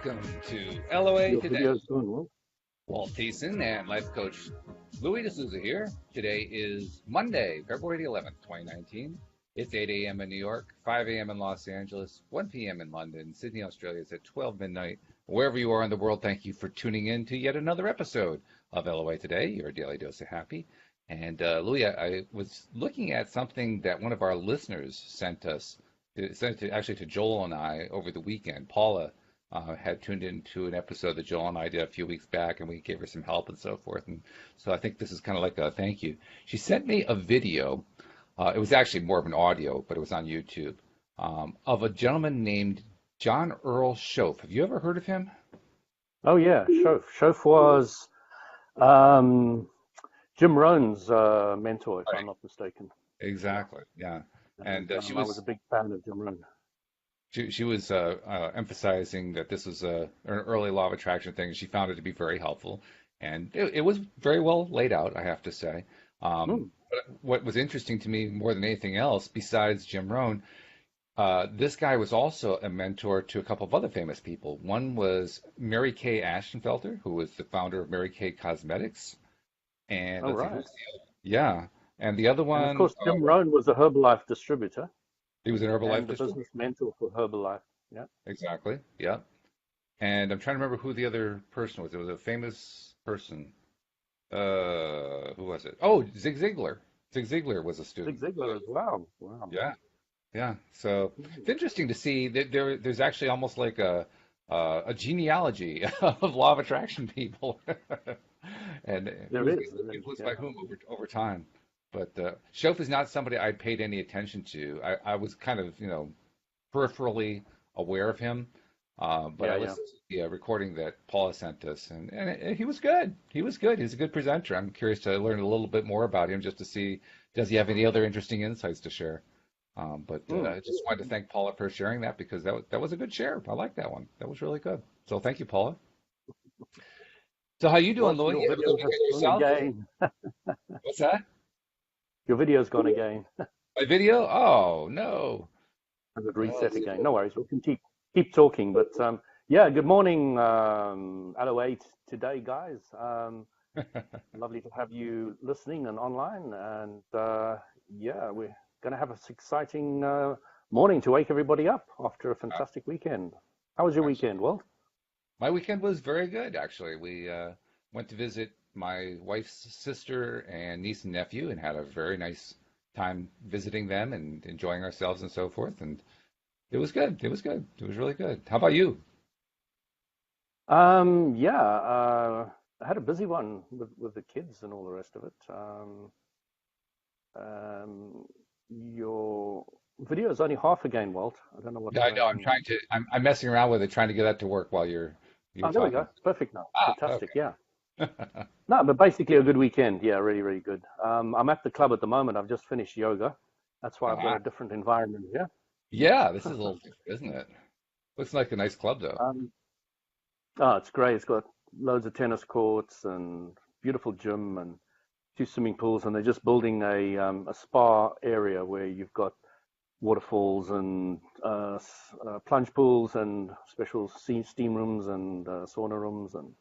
Welcome to LOA Your Today. video's going well. Walt Thiessen and life coach Louis de Souza here. Today is Monday, February the 11th, 2019. It's 8 a.m. in New York, 5 a.m. in Los Angeles, 1 p.m. in London, Sydney, Australia is at 12 midnight. Wherever you are in the world, thank you for tuning in to yet another episode of LOA Today, your daily dose of happy. And Louis, I was looking at something that one of our listeners sent us, actually to Joel and I over the weekend. Paula had tuned into an episode that Joel and I did a few weeks back, and we gave her some help and so forth. And so I think this is kind of like a thank you. She sent me a video. It was actually more of an audio, but it was on YouTube, of a gentleman named John Earl Schoaf. Have you ever heard of him? Oh yeah, Shoaf. Shoaf was Jim Rohn's mentor, if I'm Right. not mistaken. Exactly. Yeah. And And I was a big fan of Jim Rohn. she was emphasizing that this was an early law of attraction thing. She found it to be very helpful, and it was very well laid out, I have to say. Hmm. But what was interesting to me more than anything else, besides Jim Rohn, this guy was also a mentor to a couple of other famous people. One was Mary Kay Ashenfelter, who was the founder of Mary Kay Cosmetics, and Oh let's see right. who's yeah, and the other And of one, course, Jim Rohn was a Herbalife distributor he was an Herbalife and a distributor. business mentor for Herbalife. Yeah. Exactly. Yeah. And I'm trying to remember who the other person was. It was a famous person. Who was it? Oh, Zig Ziglar. Zig Ziglar was a Zig student. Ziglar as well. Wow. Yeah, yeah. So Hmm. it's interesting to see that there's actually almost like a genealogy of law of attraction people, and There who's is. getting There is. influenced Yeah. by whom over time. But Shoaff is not somebody I paid any attention to. I was kind of, peripherally aware of him. But I Yeah. Yeah. listened to the recording that Paula sent us, and he was good. He was good. He's a good presenter. I'm curious to learn a little bit more about him just to see, does he have any other interesting insights to share? But Hmm. I just wanted to thank Paula for sharing that because that was a good share. I like that one. That was really good. So thank you, Paula. So how you doing, Walt, Louis? your You have a good video has weekend gone yourself? again. What's that? Your video's gone again. My video? Oh no. I would Well, reset again. No worries. We can keep talking. But yeah, good morning, LO8 today, guys. Lovely to have you listening and online. And yeah, we're going to have a exciting morning to wake everybody up after a fantastic weekend. How was your weekend? absolutely. Well, My weekend was very good, actually. We went to visit my wife's sister and niece and nephew and had a very nice time visiting them and enjoying ourselves and so forth. And it was good. It was good. It was really good. How about you? yeah, I had a busy one with the kids and all the rest of it. Um, your video is only half again, Walt. I don't know what's Yeah, I going know. on there. I'm messing around with it, trying to get that to work while you're Oh, there we talking. go. Perfect now. Ah, Fantastic. okay. Yeah. No, but basically a good weekend. Yeah, really, really good. I'm at the club at the moment. I've just finished yoga. That's why I've got Ah, a different environment here. yeah, this is a little different, isn't it? Looks like a nice club, though. Um, oh, it's great. It's got loads of tennis courts and beautiful gym and two swimming pools, and they're just building a spa area where you've got waterfalls and plunge pools and special steam rooms and sauna rooms and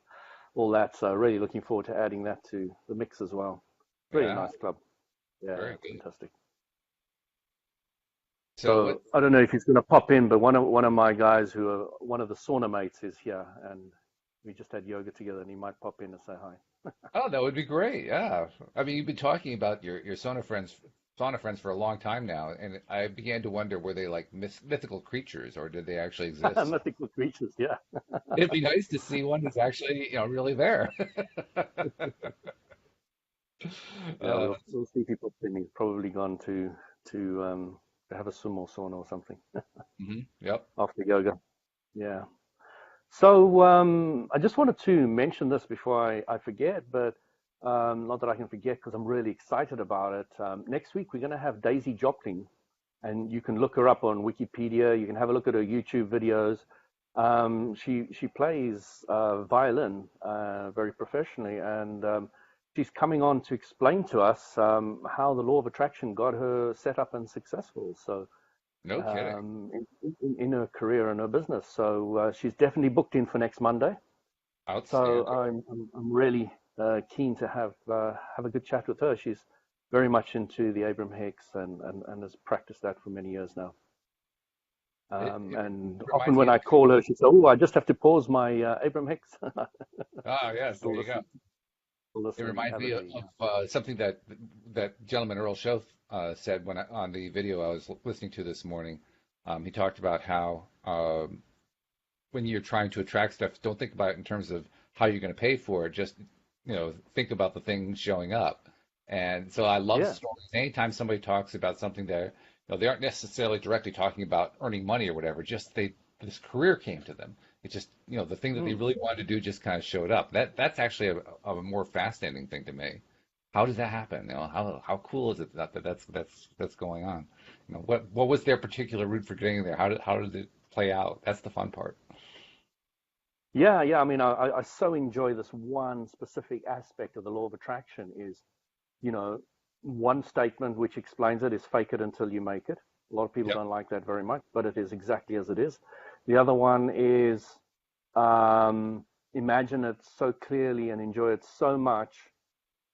all that. So really looking forward to adding that to the mix as well. Really Yeah, nice club. Yeah, very good. fantastic. So what? So I don't know if he's going to pop in, but one of my guys who are one of the sauna mates is here, and we just had yoga together, and he might pop in and say hi. Oh, that would be great. Yeah. I mean, you've been talking about your sauna friends for a long time now, and I began to wonder, were they like mythical creatures or did they actually exist? Mythical creatures, yeah. It'd be nice to see one who's actually, really there. Yeah, Uh, we'll see people in. He's probably gone to have a swim or sauna or something yep. after yoga. Yeah. So I just wanted to mention this before I forget, but not that I can forget because I'm really excited about it. Next week we're going to have Daisy Joplin, and you can look her up on Wikipedia. You can have a look at her YouTube videos. She plays violin very professionally, and she's coming on to explain to us how the law of attraction got her set up and successful. So No kidding. in her career and her business. So she's definitely booked in for next Monday. So Outstanding. I'm really keen to have a good chat with her. She's very much into the Abraham Hicks and has practiced that for many years now. It And often reminds me when of, I call her, she says, "Oh, I just have to pause my Abraham Hicks." yes, there Still you go. listen, still It listening reminds me of avidly. something that gentleman Earl Shoaff said on the video I was listening to this morning. He talked about how when you're trying to attract stuff, don't think about it in terms of how you're going to pay for it. Just think about the thing showing up. And so I love Yeah. stories. Anytime somebody talks about something that they aren't necessarily directly talking about earning money or whatever, just this career came to them. It's just the thing that they Mm. really wanted to do just kind of showed up. That's actually a more fascinating thing to me. How does that happen? How cool is it that's going on? What was their particular route for getting there? How did it play out? That's the fun part. Yeah, yeah. I mean, I so enjoy this one specific aspect of the law of attraction is, you know, one statement which explains it is fake it until you make it. A lot of people Yep. don't like that very much, but it is exactly as it is. The other one is imagine it so clearly and enjoy it so much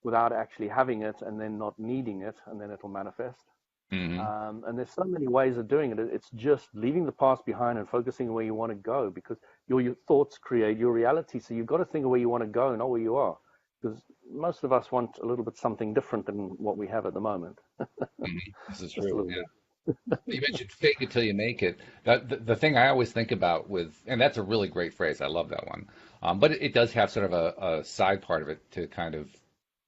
without actually having it and then not needing it, and then it'll manifest. Hmm. And there's so many ways of doing it. It's just leaving the past behind and focusing where you want to go because your thoughts create your reality. So you've got to think of where you want to go, not where you are. Because most of us want a little bit something different than what we have at the moment. Hmm. This is Just a true. little bit. You mentioned fake it till you make it. The thing I always think about and that's a really great phrase. I love that one. But it does have sort of a side part of it to kind of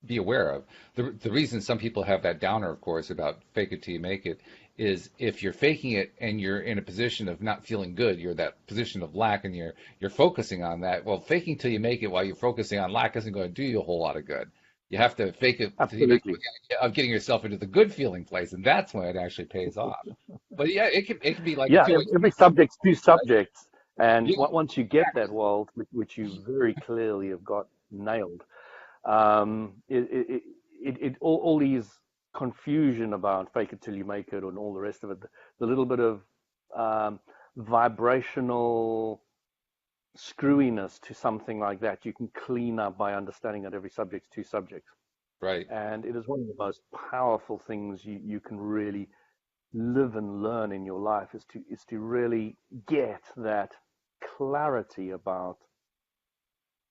be aware of. The reason some people have that downer, of course, about fake it till you make it is if you're faking it and you're in a position of not feeling good, you're that position of lack and you're focusing on that. Well, faking till you make it while you're focusing on lack isn't going to do you a whole lot of good. You have to fake it till you make it with Absolutely. the idea of getting yourself into the good feeling place, and that's when it actually pays off. But yeah, it can be like a Yeah, two-way every street, subject's two right? subjects. And Yeah, once you get that world, which you very clearly have got nailed, all these confusion about fake it till you make it and all the rest of it, the little bit of um, vibrational screwiness to something like that, you can clean up by understanding that every subject's two subjects. right. And it is one of the most powerful things you can really live and learn in your life is to really get that clarity about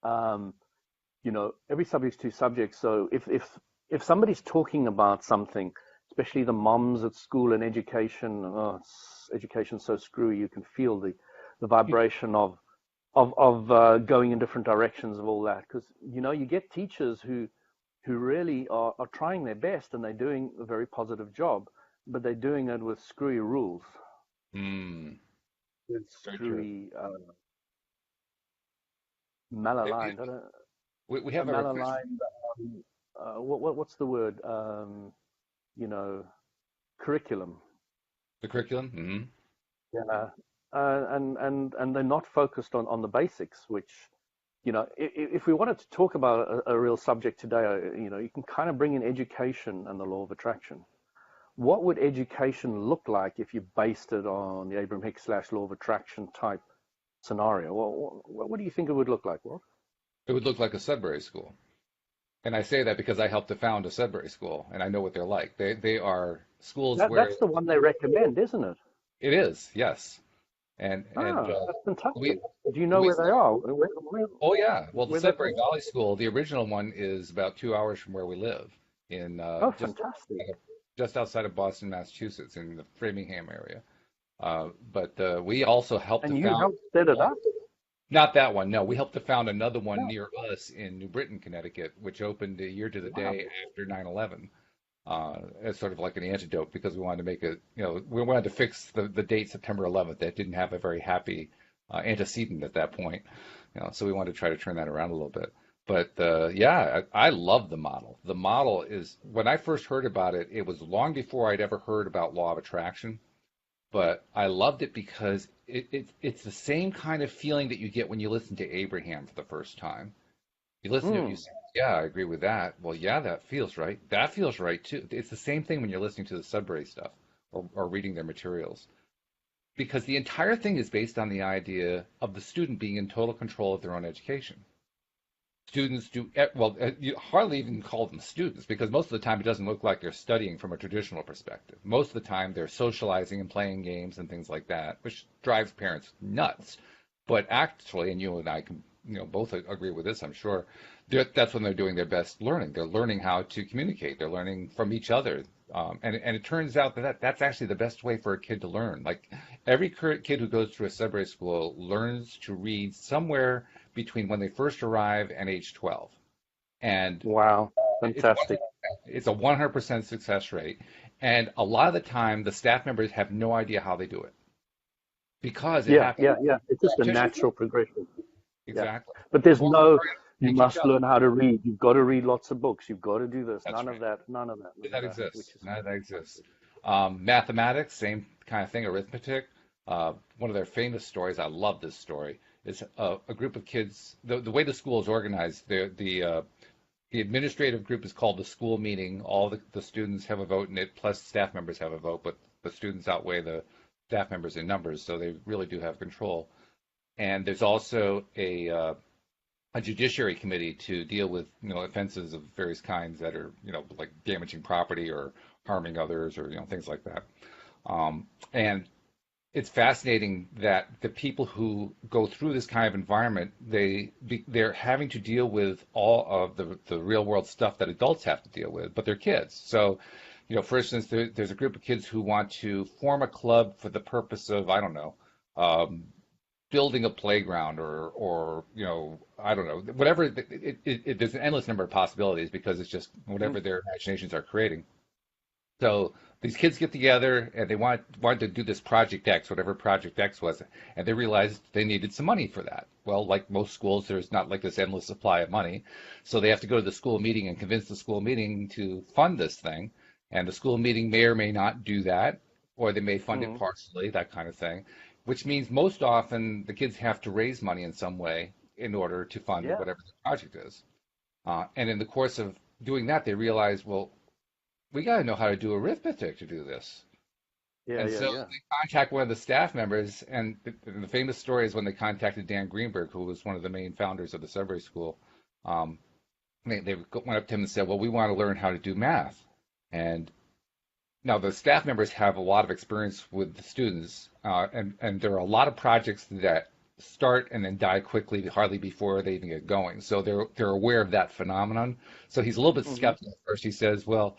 um, every subject's two subjects. So if somebody's talking about something, especially the moms at school and education, education's so screwy, you can feel the vibration of going in different directions of all that. Because you get teachers who really are trying their best and they're doing a very positive job, but they're doing it with screwy rules, Mm, with very true. screwy It- it- malaligned, we have a request. malaligned. What's the word? You know, curriculum. The curriculum. Hmm. Yeah, and they're not focused on the basics, which if we wanted to talk about a real subject today, you can kind of bring in education and the law of attraction. What would education look like if you based it on the Abraham Hicks / law of attraction type scenario? What do you think it would look like, Walt? It would look like a Sudbury school, and I say that because I helped to found a Sudbury school, and I know what they're like. They are schools where That's the one they recommend, isn't it? it is, yes, and Ah, that's fantastic. we Do you know we where they are? oh yeah, well the Where they're Sudbury based? Valley School, the original one is about 2 hours from where we live, in Oh, just fantastic. just outside of Boston, Massachusetts, in the Framingham area. But we also helped to And you found helped set it one. up? Not that one. No, we helped to found another one No. near us in New Britain, Connecticut, which opened a year to the Wow. day after 9/11, as sort of like an antidote because we wanted to make it, we wanted to fix the date September 11th. That didn't have a very happy antecedent at that point, so we wanted to try to turn that around a little bit. But yeah, I love the model. The model is, when I first heard about it, it was long before I'd ever heard about law of attraction, but I loved it because it's the same kind of feeling that you get when you listen to Abraham for the first time. You listen to it, you Mm. say, yeah, I agree with that. Well, yeah, that feels right. That feels right too. It's the same thing when you're listening to the Sudbury stuff or reading their materials. because the entire thing is based on the idea of the student being in total control of their own education. Students do, well, you hardly even call them students because most of the time it doesn't look like they're studying from a traditional perspective. Most of the time they're socializing and playing games and things like that, which drives parents nuts. But actually, and you and I can, both agree with this, I'm sure, that's when they're doing their best learning. They're learning how to communicate. They're learning from each other. And it turns out that's actually the best way for a kid to learn. Like every kid who goes through a Sudbury school learns to read somewhere between when they first arrive and age 12. And Wow, it's fantastic. it's a 100% success rate. And a lot of the time, the staff members have no idea how they do it because it Yeah, happens. yeah, yeah. It's just a Just natural progression. Yeah. exactly. But there's Well, no, you they keep must up. learn how to read. You've got to read lots of books. You've got to do this. That's None right. of that, none of that, none of That that, which exists. is That exists. fantastic. Mathematics, same kind of thing. Arithmetic. One of their famous stories. I love this story. Is a group of kids. The way the school is organized, the administrative group is called the school meeting. All the students have a vote in it, plus staff members have a vote, but the students outweigh the staff members in numbers, so they really do have control. And there's also a judiciary committee to deal with offenses of various kinds that are like damaging property or harming others or things like that. And it's fascinating that the people who go through this kind of environment, they're having to deal with all of the real world stuff that adults have to deal with, but they're kids. So, for instance, there's a group of kids who want to form a club for the purpose of, I don't know, building a playground or I don't know, whatever. There's an endless number of possibilities because it's just whatever Mm. their imaginations are creating. So these kids get together and they wanted to do this Project X, whatever Project X was, and they realized they needed some money for that. Well, like most schools, there's not like this endless supply of money. So they have to go to the school meeting and convince the school meeting to fund this thing. And the school meeting may or may not do that, or they may fund it Mm. partially, that kind of thing, which means most often the kids have to raise money in some way in order to fund Yeah, whatever the project is. And in the course of doing that, they realize, well, we got to know how to do arithmetic to do this. yeah, And yeah, so yeah. they contact one of the staff members, and the famous story is when they contacted Dan Greenberg, who was one of the main founders of the Sudbury School. Um, they went up to him and said, "Well, we want to learn how to do math." And now the staff members have a lot of experience with the students, and there are a lot of projects that start and then die quickly, hardly before they even get going. So they're aware of that phenomenon. So he's a little bit Hmm. skeptical at first. He says, "Well,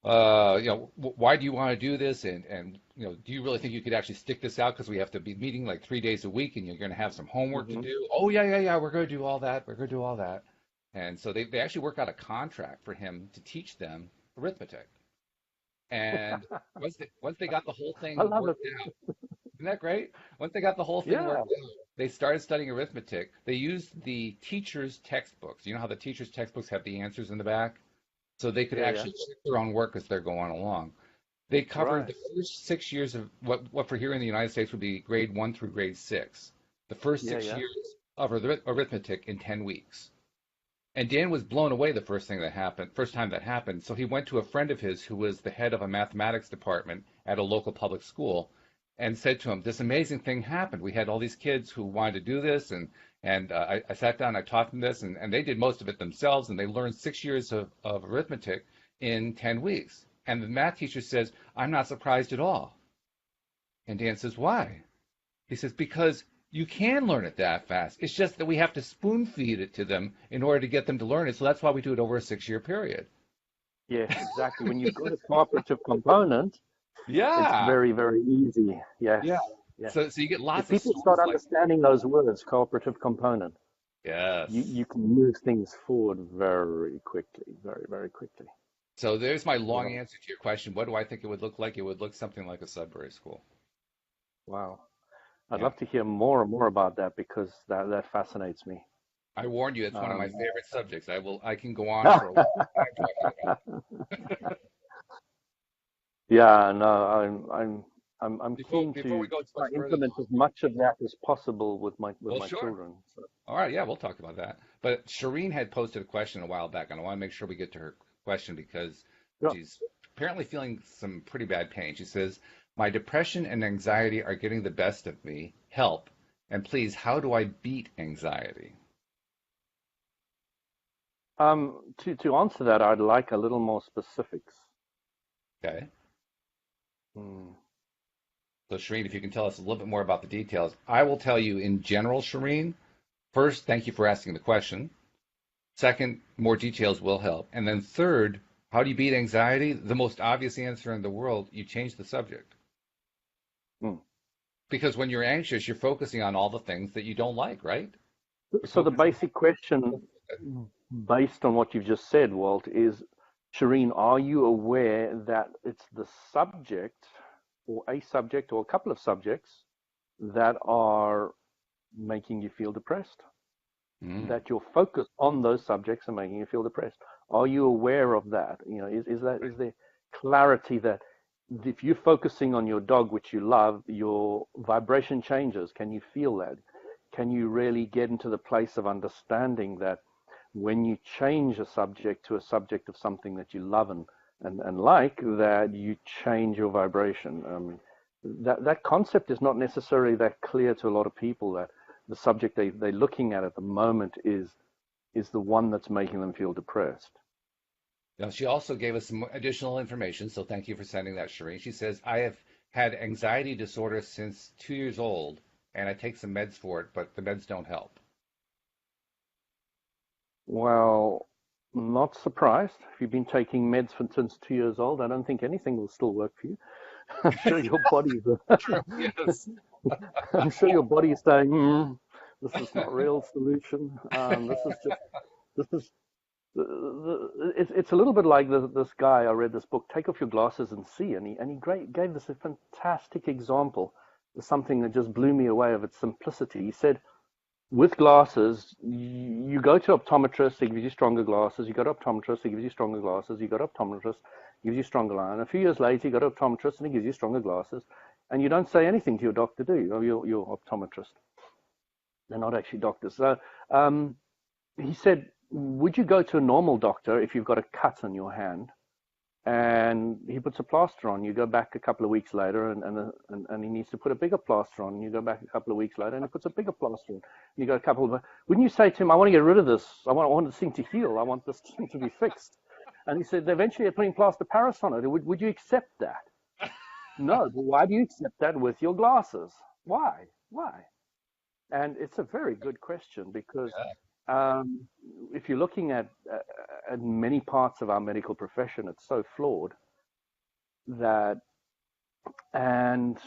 why do you want to do this? And do you really think you could actually stick this out? Because we have to be meeting like 3 days a week, and you're going to have some homework to Hmm. do." Oh yeah, yeah, yeah. We're going to do all that. We're going to do all that. And so they actually work out a contract for him to teach them arithmetic. And once they got the whole I thing love it. worked out, isn't that great? Once they got the whole thing Yeah, worked out, they started studying arithmetic. They used the teacher's textbooks. You know how the teacher's textbooks have the answers in the back? So they could yeah, yeah. actually check their own work as they're going along. They covered Right. the first 6 years of what for here in the United States would be grade 1 through grade 6. The first Yeah, six yeah. years of arithmetic in 10 weeks. And Dan was blown away the first time that happened. So he went to a friend of his who was the head of a mathematics department at a local public school and said to him, "This amazing thing happened. We had all these kids who wanted to do this, and I sat down, I taught them this, and they did most of it themselves, and they learned 6 years of arithmetic in 10 weeks." And the math teacher says, "I'm not surprised at all." And Dan says, "Why?" He says, "Because you can learn it that fast. It's just that we have to spoon feed it to them in order to get them to learn it. So that's why we do it over a 6 year period." Yes, exactly. When you've got a cooperative component, it's Yeah. very, very easy. Yes, Yeah. yes. So you get If lots of people start stories like understanding those words, cooperative component, yes. you can move things forward very quickly, very, very quickly. So there's my Yeah. long answer to your question. What do I think it would look like? It would look something like a Sudbury school. Wow. I'd Yeah. love to hear more and more about that because that fascinates me. I warned you, it's one of my Um, favorite subjects. I can go on for a long time talking about yeah, no, I'm it. keen Before to we go too try much further implement though. as much of that as possible with Well, my sure. children. So, All right, yeah, we'll talk about that. But Sherine had posted a question a while back, and I want to make sure we get to her question because yeah. she's apparently feeling some pretty bad pain. She says, My depression and anxiety are getting the best of me. Help. And please, how do I beat anxiety? To answer that, I'd like a little more specifics. Okay. Hmm. So, Sherine, if you can tell us a little bit more about the details. I will tell you in general, Sherine. First, thank you for asking the question. Second, more details will help. And then third, how do you beat anxiety? The most obvious answer in the world, you change the subject. Hmm. Because when you're anxious, you're focusing on all the things that you don't like, right? You're So the focusing. basic question, based on what you've just said, Walt, is, Shireen, are you aware that it's the subject or a subject or a couple of subjects that are making you feel depressed? Mm. That your focus on those subjects are making you feel depressed? Are you aware of that? Is there clarity that if you're focusing on your dog, which you love, your vibration changes? Can you feel that? Can you really get into the place of understanding that when you change a subject to a subject of something that you love and like, that you change your vibration? That concept is not necessarily that clear to a lot of people, that the subject they're looking at the moment is the one that's making them feel depressed. Now, she also gave us some additional information, so thank you for sending that, Shereen. She says, I have had anxiety disorder since 2 years old, and I take some meds for it, but the meds don't help. Well, not surprised. If you've been taking meds since 2 years old, I don't think anything will still work for you. I'm sure your body's True, yes. I'm sure your body's saying, this is not real solution. This is it's a little bit like this guy. I read this book, Take Off Your Glasses and See, and he gave this a fantastic example, something that just blew me away of its simplicity. He said, with glasses, you go to optometrist, he gives you stronger glasses. You go to optometrist, he gives you stronger glasses. You go to optometrist, he gives you stronger line. A few years later, you go to optometrist, and he gives you stronger glasses. And you don't say anything to your doctor, do you? Or your optometrist. They're not actually doctors. So he said, would you go to a normal doctor if you've got a cut on your hand? And he puts a plaster on. You go back a couple of weeks later, and he needs to put a bigger plaster on. You go back a couple of weeks later, and he puts a bigger plaster on. You go a couple of. Wouldn't you say to him, "I want to get rid of this. I want this thing to heal. I want this thing to be fixed"? And he said, "Eventually, they're putting plaster Paris on it. Would you accept that?" No. But why do you accept that with your glasses? Why? Why? And it's a very good question, because Yeah. um, if you're looking at many parts of our medical profession, it's so flawed that, and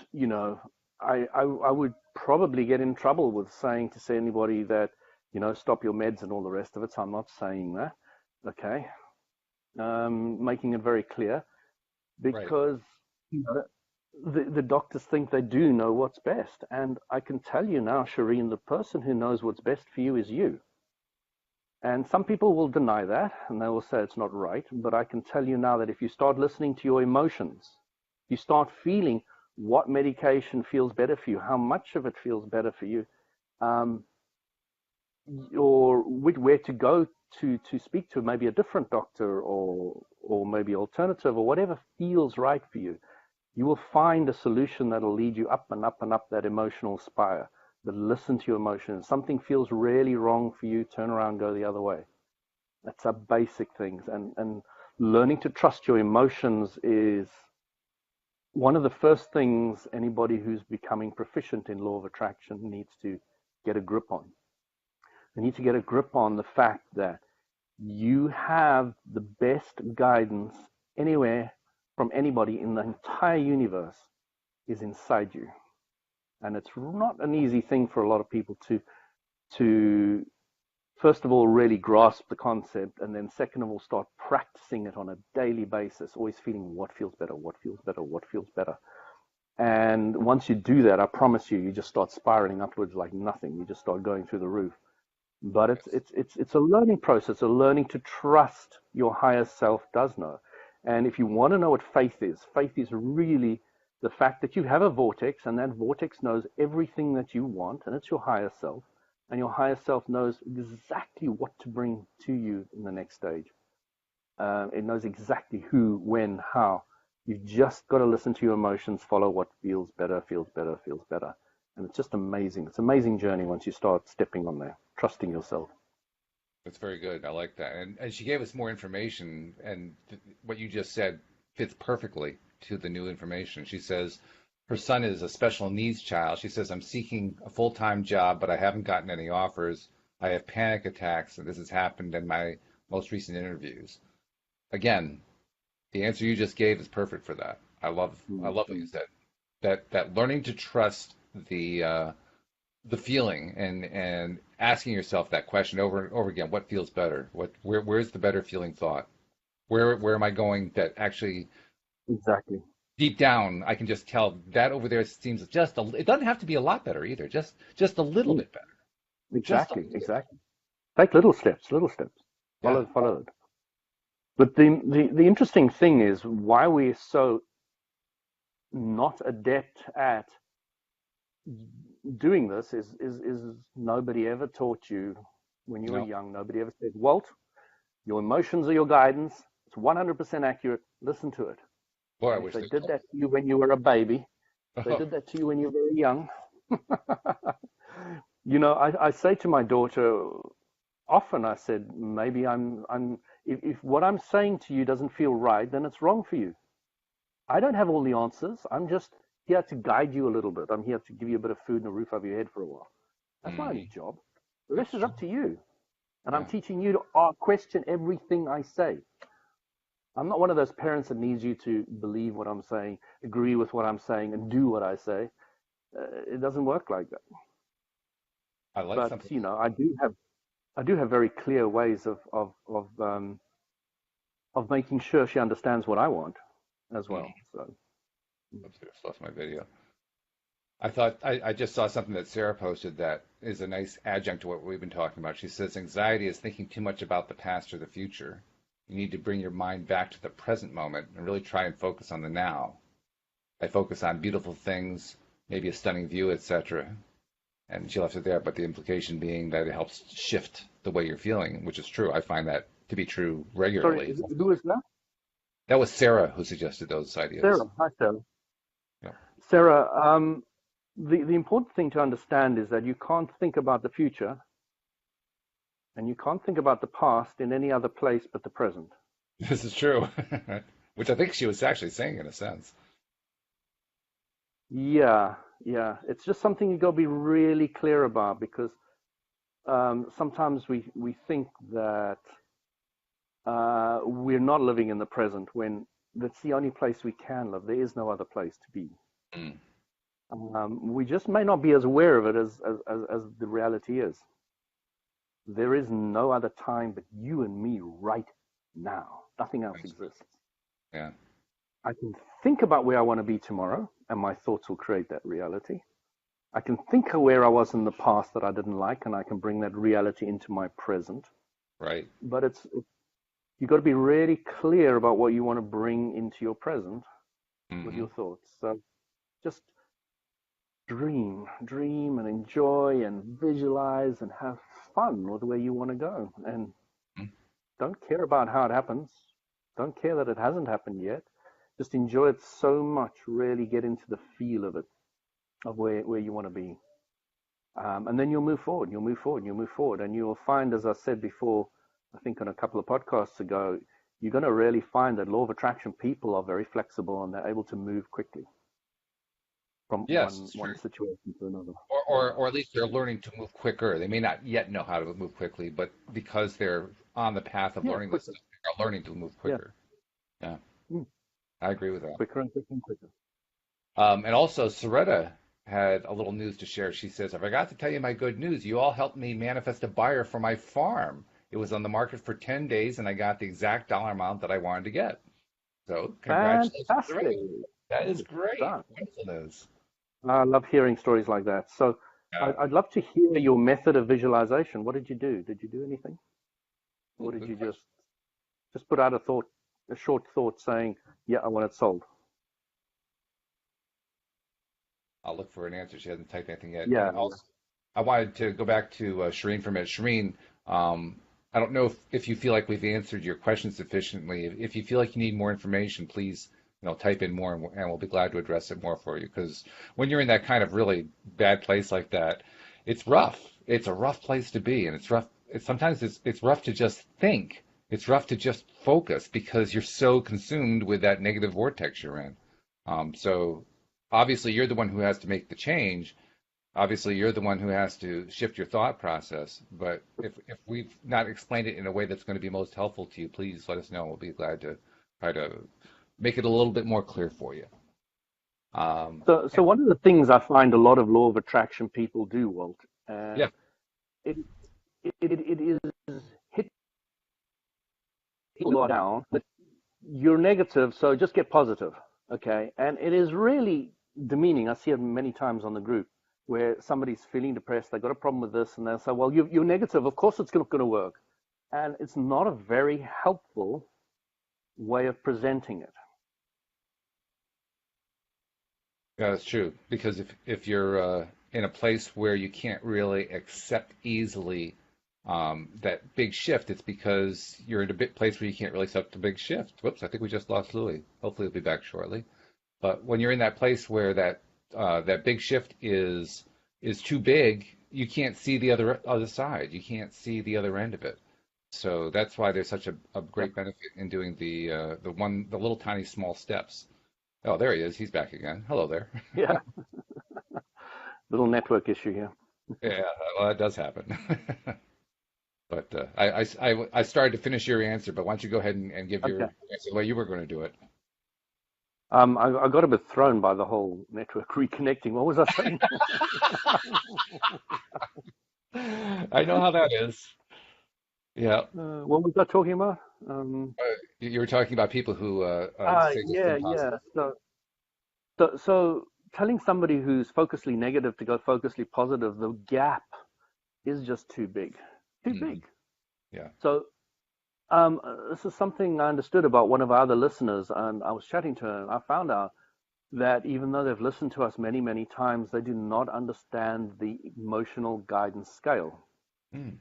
I would probably get in trouble with saying to say anybody that, stop your meds and all the rest of it. So I'm not saying that. Okay. Making it very clear, Right. because you know, the doctors think they do know what's best. And I can tell you now, Shireen, the person who knows what's best for you is you. And some people will deny that, and they will say it's not right. But I can tell you now that if you start listening to your emotions, you start feeling what medication feels better for you, how much of it feels better for you, um, or where to go to speak to maybe a different doctor, or maybe alternative, or whatever feels right for you, you will find a solution that'll lead you up and up and up that emotional spire. But listen to your emotions. Something feels really wrong for you, turn around, go the other way. That's a basic things. And learning to trust your emotions is one of the first things anybody who's becoming proficient in law of attraction needs to get a grip on. They need to get a grip on the fact that you have the best guidance anywhere from anybody in the entire universe is inside you. And it's not an easy thing for a lot of people to first of all really grasp the concept, and then second of all start practicing it on a daily basis, always feeling what feels better, what feels better, what feels better. And once you do that, I promise you, you just start spiraling upwards like nothing. You just start going through the roof. But Yes. it's a learning process, a learning to trust your higher self does know. And if you want to know what faith is really the fact that you have a vortex, and that vortex knows everything that you want, and it's your higher self. And your higher self knows exactly what to bring to you in the next stage. It knows exactly who, when, how. You've just got to listen to your emotions, follow what feels better, feels better, feels better. And it's just amazing. It's an amazing journey once you start stepping on there, trusting yourself. That's very good. I like that. And she gave us more information, and what you just said fits perfectly to the new information. She says her son is a special needs child. She says, I'm seeking a full-time job, but I haven't gotten any offers. I have panic attacks, and this has happened in my most recent interviews. Again, the answer you just gave is perfect for that. I love what you said. That learning to trust the feeling and asking yourself that question over and over again, what feels better? Where's the better feeling thought? Where am I going that actually Exactly. deep down I can just tell that over there seems it doesn't have to be a lot better either, just a little Mm, bit better. Just a exactly, little bit. exactly. Take little steps, little steps. Yeah. Follow it. But the interesting thing is why we're so not adept at doing this is nobody ever taught you when you were No. young. Nobody ever said, Walt, your emotions are your guidance. It's 100% accurate. Listen to it. Boy, I And if wish they they did told that to you when you were a baby, if they me. did that to you when you were very young, I say to my daughter often, I said, maybe if what I'm saying to you doesn't feel right, then it's wrong for you. I don't have all the answers. I'm just here to guide you a little bit. I'm here to give you a bit of food and a roof over your head for a while. That's my only Mm, job. The that's rest is true. up to you. And I'm Yeah. teaching you to question everything I say. I'm not one of those parents that needs you to believe what I'm saying, agree with what I'm saying, and do what I say. It doesn't work like that. I like But something. I do have very clear ways of making sure she understands what I want as Mm, well. So oops, I just lost my video. I just saw something that Sarah posted that is a nice adjunct to what we've been talking about. She says anxiety is thinking too much about the past or the future. You need to bring your mind back to the present moment and really try and focus on the now. I focus on beautiful things, maybe a stunning view, etc. And she left it there, but the implication being that it helps shift the way you're feeling, which is true. I find that to be true sorry, regularly. who is that? That was Sarah who suggested those ideas. Sarah. Hi, Sarah. Yeah. Sarah, the important thing to understand is that you can't think about the future and you can't think about the past in any other place but the present. This is true, which I think she was actually saying in a sense. Yeah, yeah. It's just something you got to be really clear about because sometimes we think that we're not living in the present when that's the only place we can live. There is no other place to be. Mm. We just may not be as aware of it as the reality is. There is no other time but you and me right now. Nothing else That's true. exists. Yeah. I can think about where I want to be tomorrow, and my thoughts will create that reality. I can think of where I was in the past that I didn't like, and I can bring that reality into my present. Right. But you've got to be really clear about what you want to bring into your present with Hmm. your thoughts. So just dream and enjoy and visualize and have fun with where you want to go. And don't care about how it happens. Don't care that it hasn't happened yet. Just enjoy it so much, really get into the feel of it, of where you want to be. And then you'll move forward, you'll move forward, you'll move forward. And you'll find, as I said before, I think on a couple of podcasts ago, you're going to really find that law of attraction people are very flexible and they're able to move quickly from Yes, it's true. one situation to another. Or Yeah. or at least they're learning to move quicker. They may not yet know how to move quickly, but because they're on the path of Yeah, learning this quicker. stuff, they're learning to move Yeah. quicker. Yeah, Mm. I agree with that. Quicker and quicker and quicker. And also, Sereta had a little news to share. She says, I forgot to tell you my good news. You all helped me manifest a buyer for my farm. It was on the market for 10 days, and I got the exact dollar amount that I wanted to get. So, congratulations, Fantastic. Sereta. That is Good great. stuff. Wonderful news. I love hearing stories like that. So Yeah. I'd love to hear your method of visualization. What did you do? Did you do anything? Or Ooh, did good you question. just put out a short thought saying, yeah, I want it sold? I'll look for an answer. She hasn't typed anything yet. Yeah, And also, I wanted to go back to Sherine for a minute. Sherine, I don't know if you feel like we've answered your question sufficiently. If you feel like you need more information, please, type in more, and we'll be glad to address it more for you. Because when you're in that kind of really bad place like that, it's rough. It's a rough place to be, and it's rough. Sometimes it's rough to just think. It's rough to just focus because you're so consumed with that negative vortex you're in. So obviously you're the one who has to make the change. Obviously you're the one who has to shift your thought process. But if we've not explained it in a way that's going to be most helpful to you, please let us know. We'll be glad to try to make it a little bit more clear for you. So one of the things I find a lot of law of attraction people do, Walt, Yeah, it, it is hit people down that you're negative, so just get positive, okay? And it is really demeaning. I see it many times on the group where somebody's feeling depressed, they've got a problem with this, and they'll say, well, you're negative, of course it's not going to work. And it's not a very helpful way of presenting it. yeah, that's true. Because if you're in a place where you can't really accept easily that big shift, it's because you're in a big place where you can't really accept the big shift. Whoops, I think we just lost Louis. Hopefully he'll be back shortly. But when you're in that place where that big shift is too big, you can't see the other side. You can't see the other end of it. So that's why there's such a great benefit in doing the little tiny small steps. Oh, there he is. He's back again. Hello there. Yeah, little network issue here. Yeah, well, that does happen. But I started to finish your answer, but why don't you go ahead and give your Okay. answer the way you were going to do it? I got a bit thrown by the whole network reconnecting. What was I saying? I know how that is. Yeah. What was I talking about? You were talking about people who say just Yeah, think yeah. positive. So telling somebody who's focusly negative to go focusly positive, the gap is just too big, too Hmm. big. Yeah. So this is something I understood about one of our other listeners, and I was chatting to her, and I found out that even though they've listened to us many, many times, they do not understand the emotional guidance scale. Hmm.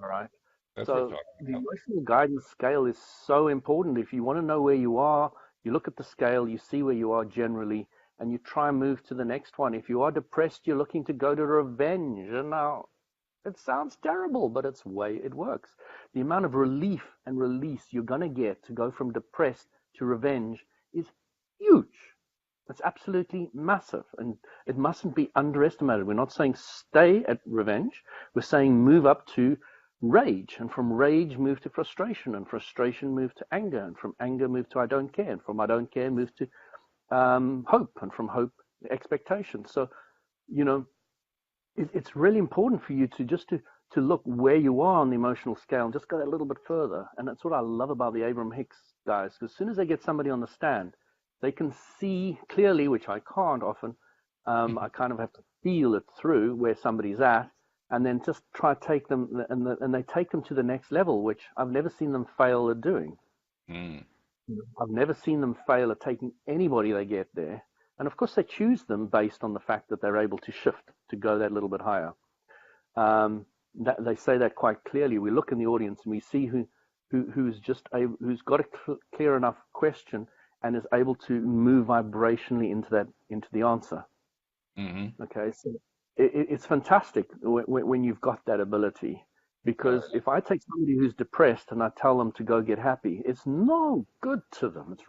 All right. That's worth So talking the about. emotional guidance scale is so important. If you want to know where you are, you look at the scale, you see where you are generally, and you try and move to the next one. If you are depressed, you're looking to go to revenge. And now it sounds terrible, but it's way it works. The amount of relief and release you're going to get to go from depressed to revenge is huge. It's absolutely massive, and it mustn't be underestimated. We're not saying stay at revenge. We're saying move up to rage, and from rage move to frustration, and frustration move to anger, and from anger move to I don't care, and from I don't care move to hope, and from hope expectation. So you know it's really important for you to just to look where you are on the emotional scale and just go that little bit further. And that's what I love about the Abraham Hicks guys, because as soon as they get somebody on the stand, they can see clearly, which I can't often. I kind of have to feel it through where somebody's at, and then just try to take them, and they take them to the next level, which I've never seen them fail at doing. Hmm. I've never seen them fail at taking anybody they get there. And of course, they choose them based on the fact that they're able to shift to go that little bit higher. They say that quite clearly. We look in the audience and we see who's got a clear enough question and is able to move vibrationally into the answer. Hmm. Okay, so it's fantastic when you've got that ability. Oh, Because if I take somebody who's depressed and I tell them to go get happy, it's no good to them. It's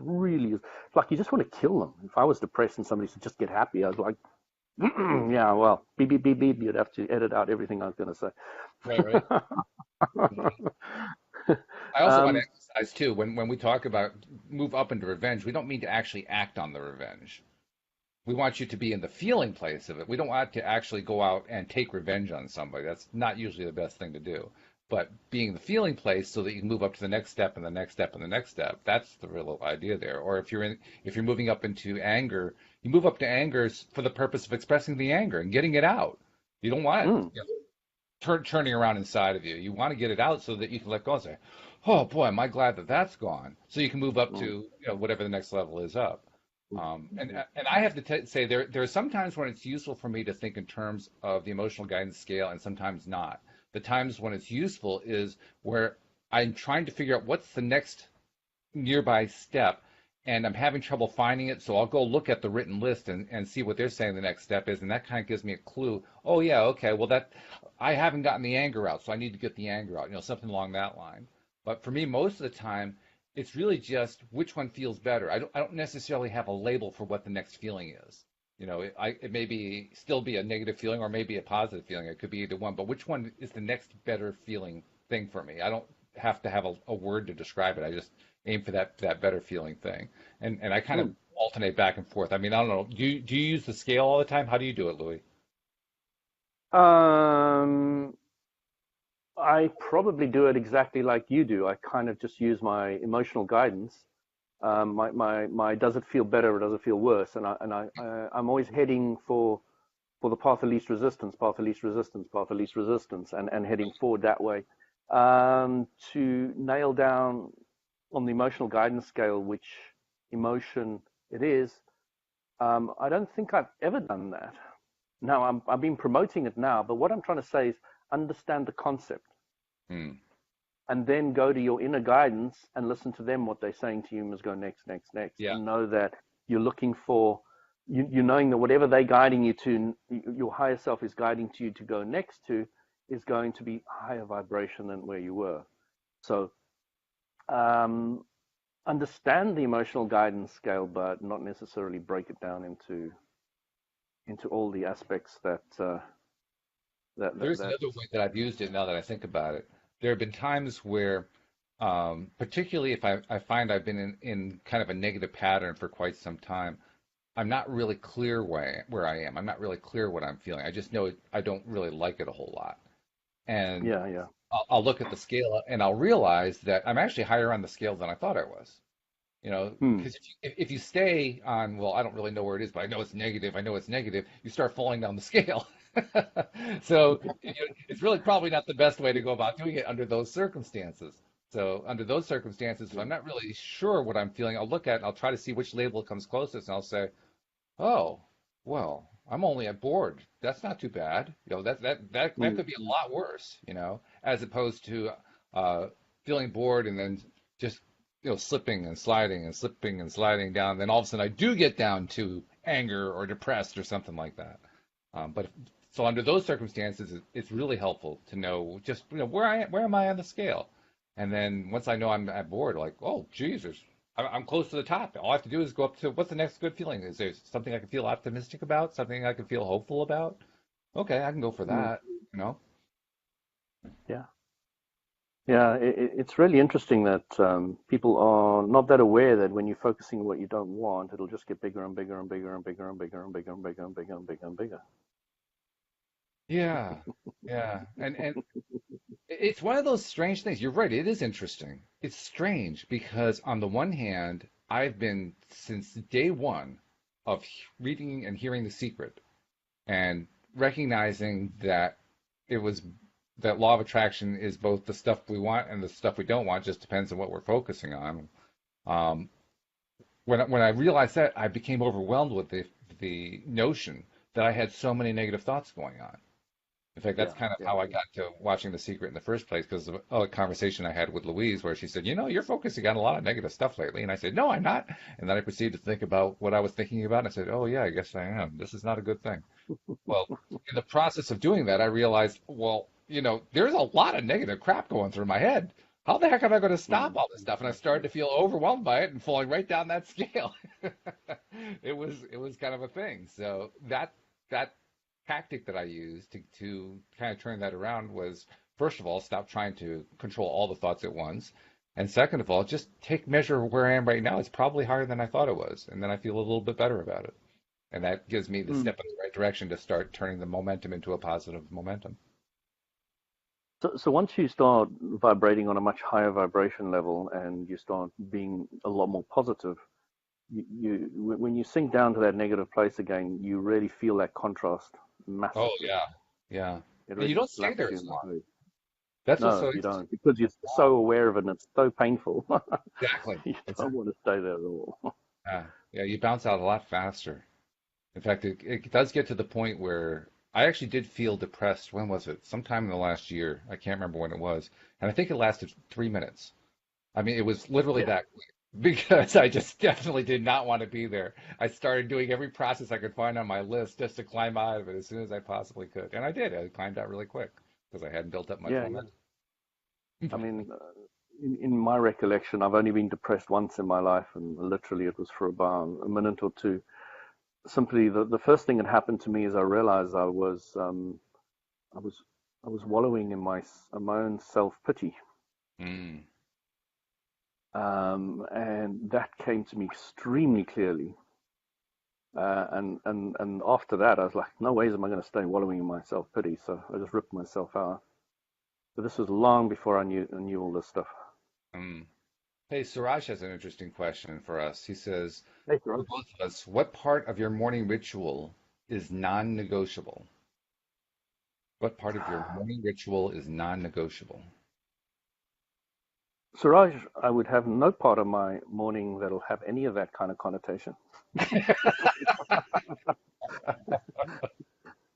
like you just want to kill them. If I was depressed and somebody said just get happy, I was like, yeah, well, beep, beep, beep, beep. You'd have to edit out everything I was going to right, right. say. Mhm. I also want to um, emphasize too, when we talk about move up into revenge, we don't mean to actually act on the revenge. We want you to be in the feeling place of it. We don't want to actually go out and take revenge on somebody. That's not usually the best thing to do. But being in the feeling place so that you can move up to the next step and the next step and the next step. That's the real idea there. Or if you're moving up into anger, you move up to anger for the purpose of expressing the anger and getting it out. You don't want it mm, turning around inside of you. You want to get it out so that you can let go and say, "Oh boy, am I glad that that's gone." So you can move up to mm, whatever the next level is up. mm, And I have to say there are some times when it's useful for me to think in terms of the emotional guidance scale, and sometimes not. The times when it's useful is where I'm trying to figure out what's the next nearby step, and I'm having trouble finding it. So I'll go look at the written list and see what they're saying the next step is. And that kind of gives me a clue. Oh, yeah, okay, well, I haven't gotten the anger out, so I need to get the anger out, something along that line. But for me, most of the time, it's really just which one feels better. I don't necessarily have a label for what the next feeling is. It may be still be a negative feeling or maybe a positive feeling. It could be either one, but which one is the next better feeling thing for me? I don't have to have a word to describe it. I just aim for that better feeling thing. And I kind of Hmm. alternate back and forth. I mean, I don't know. Do you use the scale all the time? How do you do it, Louis? Um, I probably do it exactly like you do. I kind of just use my emotional guidance. My does it feel better or does it feel worse? I'm always heading for the path of least resistance, path of least resistance, path of least resistance, and heading forward that way. To nail down on the emotional guidance scale which emotion it is, I don't think I've ever done that. Now, I've been promoting it now, but what I'm trying to say is understand the concept Hmm. and then go to your inner guidance and listen to them. What they're saying to you must go next, next, next, Yeah. and know that you're looking for, you knowing that whatever they're guiding you to, your higher self is guiding to you to go next to, is going to be higher vibration than where you were. So um, understand the emotional guidance scale, but not necessarily break it down into all the aspects There's that. another way that I've used it now that I think about it. There have been times where, particularly if I find I've been in kind of a negative pattern for quite some time, I'm not really clear where I am. I'm not really clear what I'm feeling. I just know I don't really like it a whole lot. And Yeah, yeah. I'll look at the scale and I'll realize that I'm actually higher on the scale than I thought I was. Hmm. Because if you stay on, well, I don't really know where it is, but I know it's negative. I know it's negative. You start falling down the scale. So it's really probably not the best way to go about doing it under those circumstances. So under those circumstances, if I'm not really sure what I'm feeling, I'll look at it, I'll try to see which label comes closest, and I'll say, oh, well, I'm only at bored. That's not too bad. That Hmm. could be a lot worse, as opposed to uh, feeling bored and then just slipping and sliding and slipping and sliding down. Then all of a sudden I do get down to anger or depressed or something like that. But so under those circumstances, it's really helpful to know just where am I on the scale, and then once I know I'm at board, like, oh Jesus, I'm close to the top. All I have to do is go up to what's the next good feeling? Is there something I can feel optimistic about? Something I can feel hopeful about? Okay, I can go for Hmm. that. You know? Yeah. Yeah, it's really interesting that people are not that aware that when you're focusing on what you don't want, it'll just get bigger and bigger and bigger and bigger and bigger and bigger and bigger and bigger and bigger and bigger. Yeah, yeah, and it's one of those strange things. You're right. It is interesting. It's strange because on the one hand, I've been since day one of reading and hearing The Secret and recognizing that it was that law of attraction is both the stuff we want and the stuff we don't want. Just depends on what we're focusing on. Um, when I realized that, I became overwhelmed with the notion that I had so many negative thoughts going on. In fact, that's Yeah, kind of yeah, how I yeah. got to watching The Secret in the first place, because of a conversation I had with Louise where she said, you're focusing on a lot of negative stuff lately. And I said, no, I'm not. And then I proceeded to think about what I was thinking about. And I said, oh, yeah, I guess I am. This is not a good thing. Well, in the process of doing that, I realized, well, there's a lot of negative crap going through my head. How the heck am I going to stop Mm, all this stuff? And I started to feel overwhelmed by it and falling right down that scale. It was kind of a thing. So that tactic that I used to kind of turn that around was, first of all, stop trying to control all the thoughts at once. And second of all, just take measure of where I am right now. It's probably higher than I thought it was. And then I feel a little bit better about it. And that gives me the mm. step in the right direction to start turning the momentum into a positive momentum. So once you start vibrating on a much higher vibration level and you start being a lot more positive, when you sink down to that negative place again, you really feel that contrast Oh massively. yeah, yeah. It And you really don't stay slaps there you as in the long. face. That's what's No, so you interesting. don't, because you're so Wow. aware of it and it's so painful. Exactly. You don't Exactly. want to stay there at all. Yeah. Yeah. You bounce out a lot faster. In fact, it does get to the point where I actually did feel depressed. When was it? Sometime in the last year. I can't remember when it was. And I think it lasted 3 minutes. I mean, it was literally Yeah. that quick. because I just definitely did not want to be there. I started doing every process I could find on my list just to climb out of it as soon as I possibly could. And I did. I climbed out really quick because I hadn't built up much Yeah, yeah. momentum. I mean, in my recollection, I've only been depressed once in my life, and literally it was for about a minute or two. Simply, the first thing that happened to me is I realized I was I was wallowing in my own self pity, Mm. and that came to me extremely clearly. And after that, I was like, no ways am I going to stay wallowing in my self pity. So I just ripped myself out. But this was long before I knew all this stuff. Mm. Hey, Suraj has an interesting question for us. He says, Hey, for Raj. both of us, what part of your morning ritual is non-negotiable? What part of your morning ritual is non-negotiable? Suraj, I would have no part of my morning that'll have any of that kind of connotation.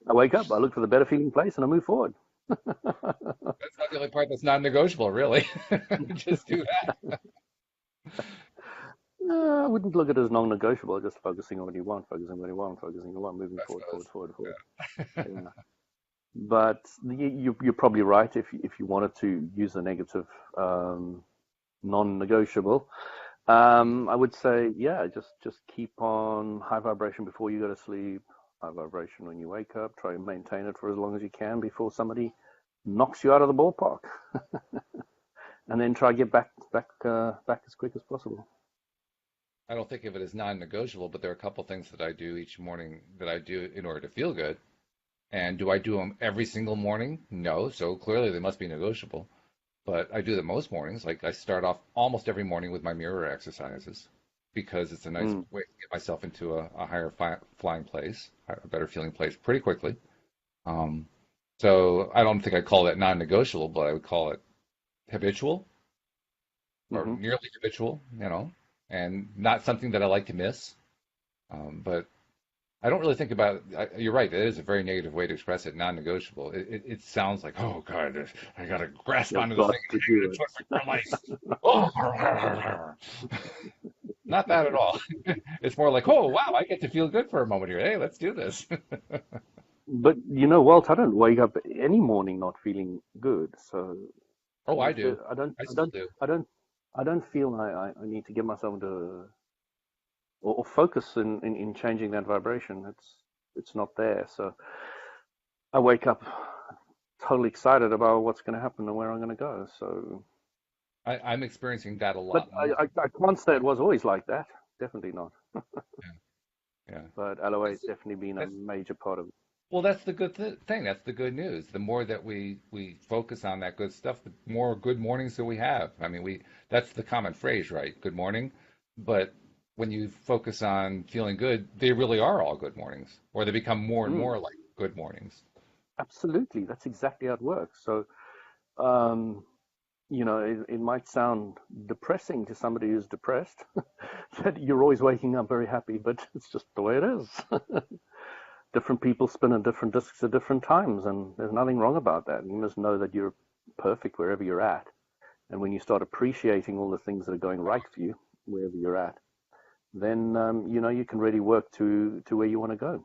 I wake up, I look for the better feeling place, and I move forward. That's not the only part that's non-negotiable, really. Just do that. I wouldn't look at it as non-negotiable. Just focusing on what you want, focusing on what you want, focusing on what, moving I forward, forward, suppose. forward, forward. Yeah. Yeah. But you're probably right if you wanted to use a negative non-negotiable. I would say, yeah, just keep on high vibration before you go to sleep, high vibration when you wake up. Try and maintain it for as long as you can before somebody knocks you out of the ballpark, and then try to get back as quick as possible. I don't think of it as non-negotiable, but there are a couple things that I do each morning that I do in order to feel good. And do I do them every single morning? No. So clearly they must be negotiable. But I do them most mornings. Like I start off almost every morning with my mirror exercises because it's a nice Mm. way to get myself into a higher flying place, a better feeling place pretty quickly. Um, so I don't think I'd call that non-negotiable, but I would call it habitual or Hmm. nearly habitual, and not something that I like to miss. But I don't really think about it. You're right. It is a very negative way to express it, non-negotiable. It sounds like, oh God, I got to grasp You've onto this got thing and to hang do on to it. it for dear life. Oh, not that at all. It's more like, oh wow, I get to feel good for a moment here. Hey, let's do this. But you know, Walt, I don't wake up any morning not feeling good. So Oh, I do. I don't, I I still don't, do. I don't, I don't feel I need to get myself into or focus in changing that vibration. It's not there. So I wake up totally excited about what's going to happen and where I'm going to go. So, I'm experiencing that a but lot more. I can't say it was always like that. Definitely not. Yeah, yeah. But LOA has That's, definitely been a that's major part of it. Well, that's the good thing. That's the good news. The more that we focus on that good stuff, the more good mornings that we have. I mean, we that's the common phrase, right? Good morning. But when you focus on feeling good, they really are all good mornings, or they become more and Mm, more like good mornings. absolutely, that's exactly how it works. So, um, it might sound depressing to somebody who's depressed that you're always waking up very happy, but it's just the way it is. Different people spin on different discs at different times, and there's nothing wrong about that. You must know that you're perfect wherever you're at. And when you start appreciating all the things that are going right for you, wherever you're at, then you can really work to where you want to go.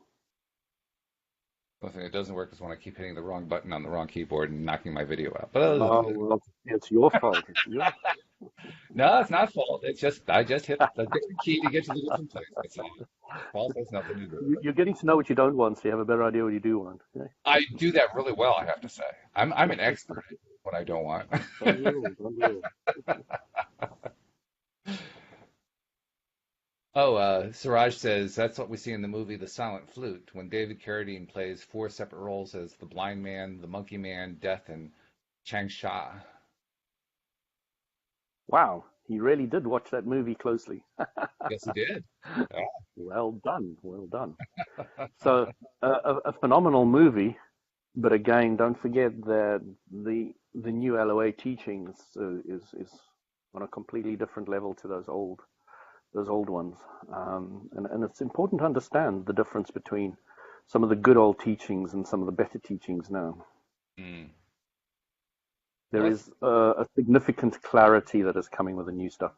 The thing that doesn't work is when I keep hitting the wrong button on the wrong keyboard and knocking my video out. But other than Oh, that, well, it's your fault. It's your no, it's not fault. It's just I just hit a different key to get to the different place. That's all. Fault has nothing to do with it. you're getting to know what you don't want, so you have a better idea what you do want. Yeah. I do that really well, I have to say. I'm an expert at what I don't want. Unreal, unreal. Oh, Siraj says that's what we see in the movie The Silent Flute when David Carradine plays four separate roles as the blind man, the monkey man, Death, and Changsha. Wow, he really did watch that movie closely. Yes, he did. Yeah. Well done, well done. So a phenomenal movie, but again, don't forget that the new LOA teachings is on a completely different level to those old ones, and it's important to understand the difference between some of the good old teachings and some of the better teachings now. Mm. Well, There is a significant clarity that is coming with the new stuff.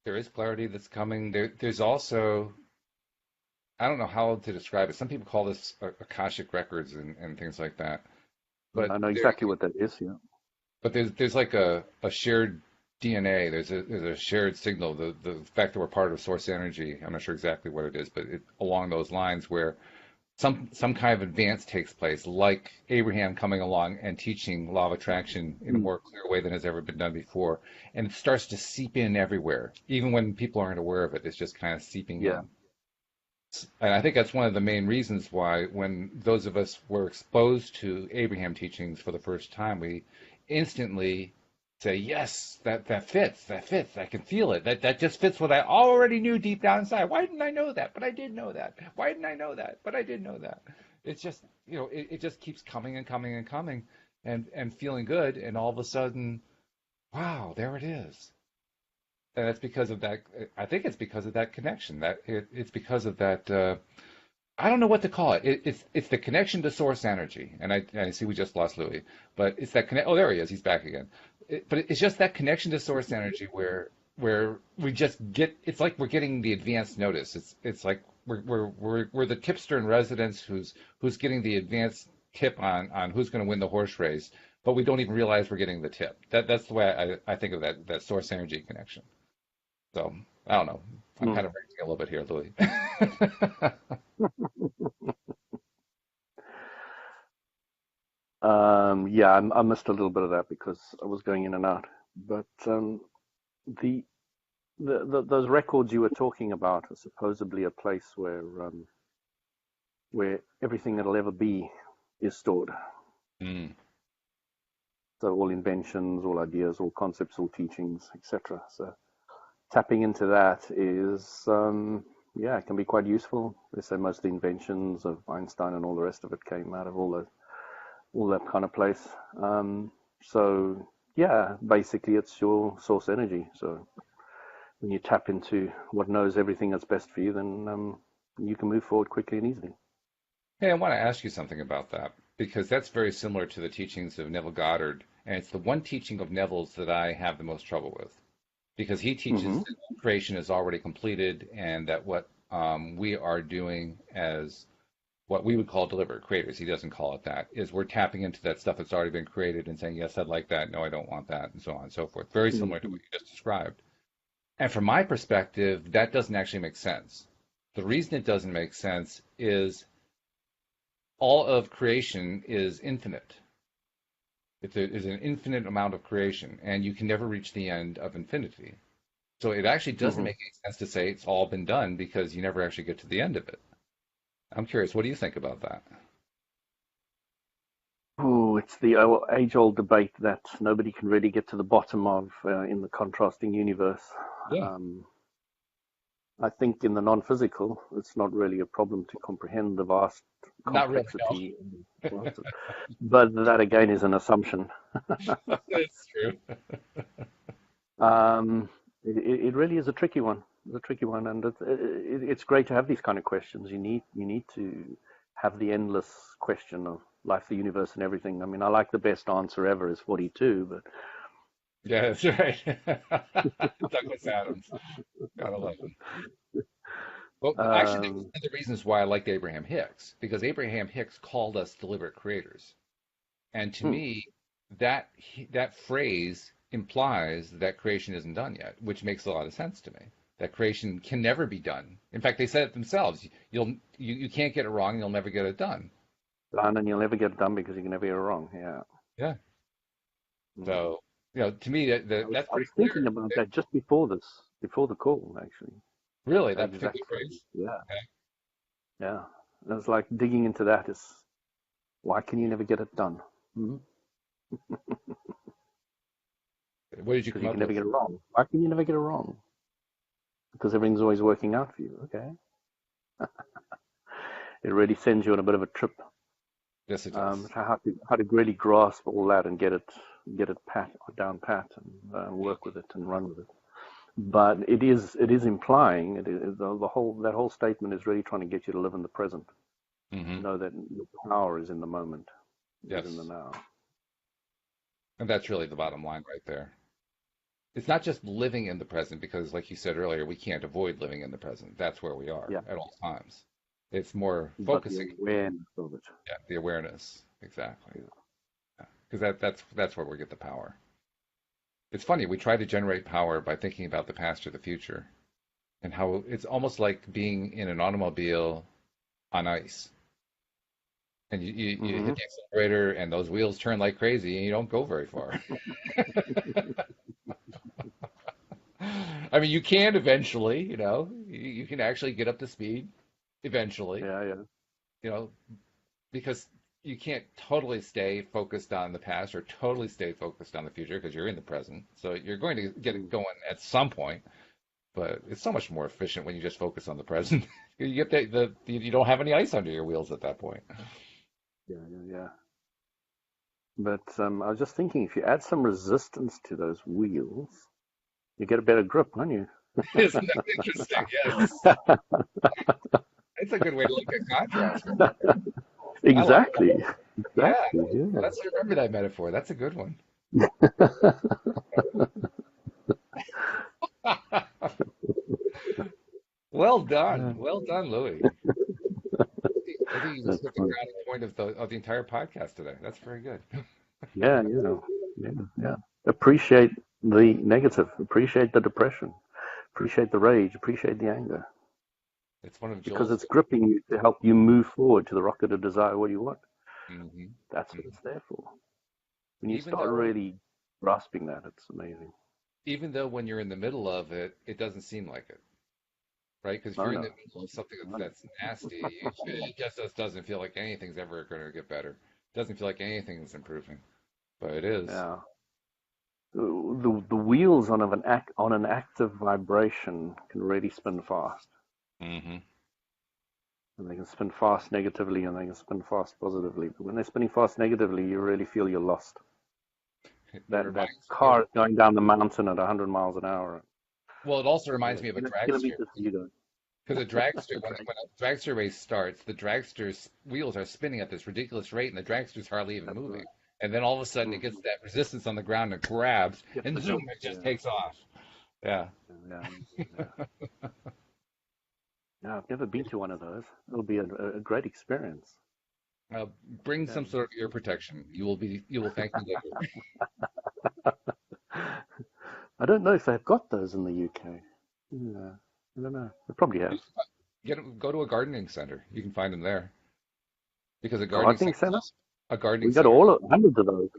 There is clarity that's coming. There's also, I don't know how to describe it. Some people call this Akashic records and things like that. But I know there, exactly what that is. Yeah. but there's like a shared DNA. There's a shared signal. The fact that we're part of source energy. I'm not sure exactly what it is, but along those lines where some kind of advance takes place, like Abraham coming along and teaching law of attraction in a Mm. more clear way than has ever been done before, and it starts to seep in everywhere, even when people aren't aware of it. It's just kind of seeping Yeah. in. And I think that's one of the main reasons why, when those of us were exposed to Abraham teachings for the first time, we instantly say, yes, that fits, that fits. I can feel it. That just fits what I already knew deep down inside. Why didn't I know that? But I did know that. Why didn't I know that? But I did know that. It's just, it just keeps coming and coming and coming and feeling good. And all of a sudden, wow, there it is. And it's because of that. I think it's because of that connection. It's because of that. I don't know what to call it. It's the connection to source energy. And I see we just lost Louis, but it's that connect. Oh, there he is. He's back again. But it's just that connection to source energy where we just get. It's like we're getting the advance notice. It's like we're the tipster in residence who's getting the advance tip on who's going to win the horse race, but we don't even realize we're getting the tip. That's the way I think of that source energy connection. So I don't know. I'm Mm. kind of ranting a little bit here, Louis. Yeah, I missed a little bit of that because I was going in and out. But the, those records you were talking about are supposedly a place where everything that'll ever be is stored. Mm. So all inventions, all ideas, all concepts, all teachings, etc. So tapping into that is, yeah, it can be quite useful. They say most of the inventions of Einstein and all the rest of it came out of all that kind of place. So yeah, basically it's your source energy. So when you tap into what knows everything that's best for you, then you can move forward quickly and easily. Hey, I want to ask you something about that because that's very similar to the teachings of Neville Goddard, and it's the one teaching of Neville's that I have the most trouble with because he teaches Mm-hmm. that creation is already completed and that what we are doing as what we would call deliberate creators, he doesn't call it that, is we're tapping into that stuff that's already been created and saying, yes, I'd like that, no, I don't want that, and so on and so forth. Very similar to Mm-hmm. what you just described. And from my perspective, that doesn't actually make sense. The reason it doesn't make sense is all of creation is infinite. It's an infinite amount of creation, and you can never reach the end of infinity. So it actually doesn't Mm-hmm. make any sense to say it's all been done because you never actually get to the end of it. I'm curious, what do you think about that? Oh, it's the age-old debate that nobody can really get to the bottom of in the contrasting universe. Yeah, Um, I think in the non-physical, it's not really a problem to comprehend the vast not really, complexity. But that again is an assumption. no. It's true. It really is a tricky one. It's a tricky one, and it's great to have these kind of questions. You need to have the endless question of life, the universe, and everything. I mean, I like the best answer ever is 42, but Yeah, that's right. Douglas Adams. Gotta love him. Well, actually, that was um, one of the reasons why I liked Abraham Hicks, because Abraham Hicks called us deliberate creators. And to hmm, me, that phrase implies that creation isn't done yet, which makes a lot of sense to me. That creation can never be done. In fact, they said it themselves. You can't get it wrong, you'll never get it done. done, and you'll never get it done because you can never get it wrong. Yeah. Yeah. Mm. So, to me, that's I was pretty clear. thinking about that just before before the call, actually. Really, That that exact particular phrase. phrase. Yeah. Yeah. And it's like digging into that is why can you never get it done? Mhm. What did you Because come you up can never with? get it wrong. Why can you never get it wrong? Because everything's always working out for you. Okay. It really sends you on a bit of a trip. Yes, it does. How to really grasp all that and get it down pat and work with it and run with it. But it is implying the whole that whole statement is really trying to get you to live in the present. Hmm. Know that your power is in the moment, is in the Yes. now. And that's really the bottom line right there. it's not just living in the present because, like you said earlier, we can't avoid living in the present. That's where we are Yeah. at all times. It's more But the focusing, awareness of it. yeah, the awareness, exactly. Yeah. Because that's where we get the power. It's funny, we try to generate power by thinking about the past or the future, and how it's almost like being in an automobile on ice. And you hit Hmm. the accelerator, and those wheels turn like crazy, and you don't go very far. I mean, you can eventually, you can actually get up to speed eventually, Yeah, yeah. you know, because you can't totally stay focused on the past or totally stay focused on the future because you're in the present. So you're going to get it Mm. going at some point, but it's so much more efficient when you just focus on the present. You get you don't have any ice under your wheels at that point. Yeah, yeah, yeah. But I was just thinking, if you add some resistance to those wheels, you get a better grip, don't you? Isn't that interesting? Yes. It's a good way to look at contrast. I like Exactly. Yeah, Exactly. Yeah. let's remember that metaphor. That's a good one. Well done. Yeah, Well done, Louis. I think you just that's hit the fun. ground point of the entire podcast today. That's very good. Yeah, yeah, yeah, yeah. Appreciate the negative. Appreciate the depression. Appreciate the rage. Appreciate the anger. It's one of Because Joel's. it's gripping you to help you move forward to the rocket of desire what you want. Hmm. That's what it's there for. When you Even start though, really grasping that, it's amazing. even though when you're in the middle of it, it doesn't seem like it, right? Because if No, you're in the no, middle of something no, no. that's nasty, it just doesn't feel like anything's ever going to get better. It doesn't feel like anything's improving, but it is. Yeah. The wheels on an active vibration can really spin fast, Hmm. and they can spin fast negatively, and they can spin fast positively. But when they're spinning fast negatively, you really feel you're lost. It That reminds me of, car is going down the mountain at 100 miles an hour. well, it also You reminds know, me of a dragster. kilometers you go. Because a dragster, The train. when a dragster race starts, the dragster's wheels are spinning at this ridiculous rate, and the dragster's hardly even That's moving. right. And then all of a sudden, it Mm-hmm. gets that resistance on the ground and grabs, Get and the zoom, jump. it just Yeah, takes off. Yeah. yeah, yeah. Yeah, I've never been to one of those. It'll be a great experience. Uh, Bring Yeah. some sort of ear protection. You will thank me later. I don't know if they've got those in the UK. Yeah, I don't know. They probably have. Go to a gardening center. You can find them there because Gardening center? a gardening We got center. hundreds of those.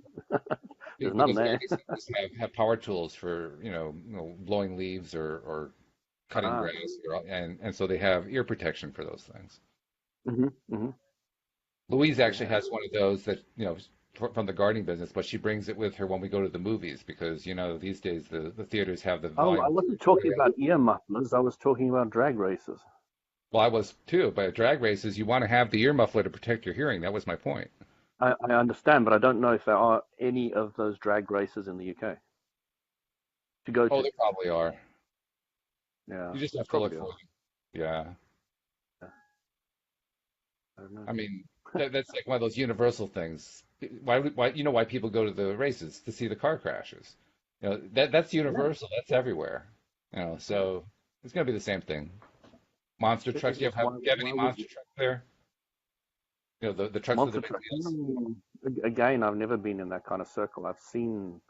There's none Because there. gardening centers have power tools for blowing leaves or cutting Ah. grass, and so they have ear protection for those things. Hmm. Hmm. Louise actually Yeah. has one of those that from the gardening business, but she brings it with her when we go to the movies because these days the theaters have the Oh, I volume wasn't way talking up. about ear mufflers. I was talking about drag races. Well, I was too, but at drag races you want to have the ear muffler to protect your hearing. That was my point. I understand, but I don't know if there are any of those drag races in the UK to go Oh, to. they probably are. Yeah, You just they have to look probably for are. them. Yeah. Yeah, I don't know. I mean, that's like one of those universal things. Why why people go to the races to see the car crashes? That's Yeah, universal. That's everywhere. yeah. So it's gonna be the same thing. Monster trucks. Do you Why, have any why would monster trucks there? The trucks with the monster big truck? wheels. Again, I've never been in that kind of circle. I've seen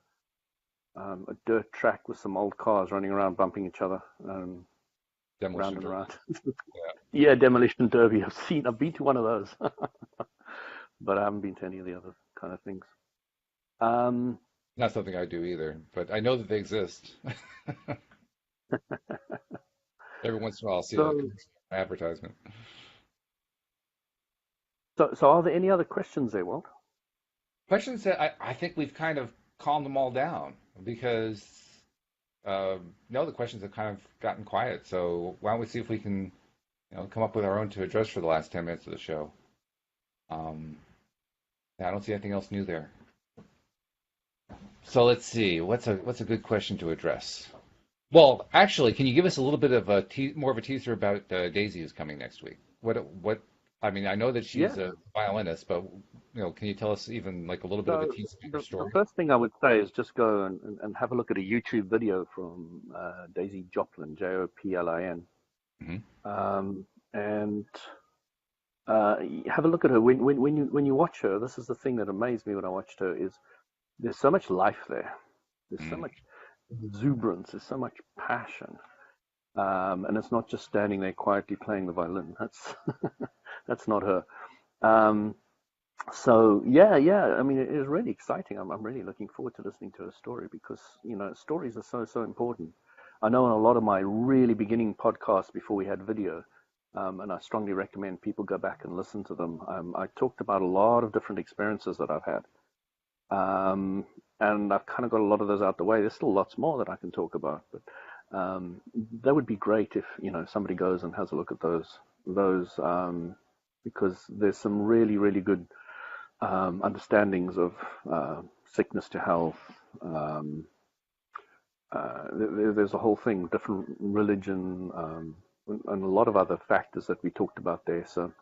a dirt track with some old cars running around bumping each other, round Demolition and derby. round. Yeah. Yeah, demolition derby. I've been to one of those, but I haven't been to any of the other kind of things. Um, Not something I do either, but I know that they exist. Every once in a while, I'll see a so, commercial advertisement. so are there any other questions there, Walt? Questions that I think we've kind of calmed them all down because no, the questions have kind of gotten quiet. So why don't we see if we can, come up with our own to address for the last 10 minutes of the show. Um, yeah, I don't see anything else new there. So let's see. What's a good question to address? Well, actually, can you give us a little bit of more of a teaser about Daisy who's coming next week? What I mean, I know that she's Yeah. a violinist, but can you tell us even like a little bit of a So tease of her the story? first thing I would say is just go and have a look at a YouTube video from Daisy Joplin, Joplin, Hmm. and have a look at her. When you watch her, this is the thing that amazed me when I watched her is there's so much life there. There's so Mm. much exuberance. There's so much passion. And it's not just standing there quietly playing the violin. That's that's not her. Um, so yeah. I mean, it is really exciting. I'm really looking forward to listening to her story because stories are so important. I know in a lot of my really beginning podcasts before we had video, and I strongly recommend people go back and listen to them. I talked about a lot of different experiences that I've had, and I've kind of got a lot of those out the way. There's still lots more that I can talk about, but that would be great if somebody goes and has a look at those because there's some really good understandings of sickness to health. Um, there's a whole thing, different religion, and a lot of other factors that we talked about there. So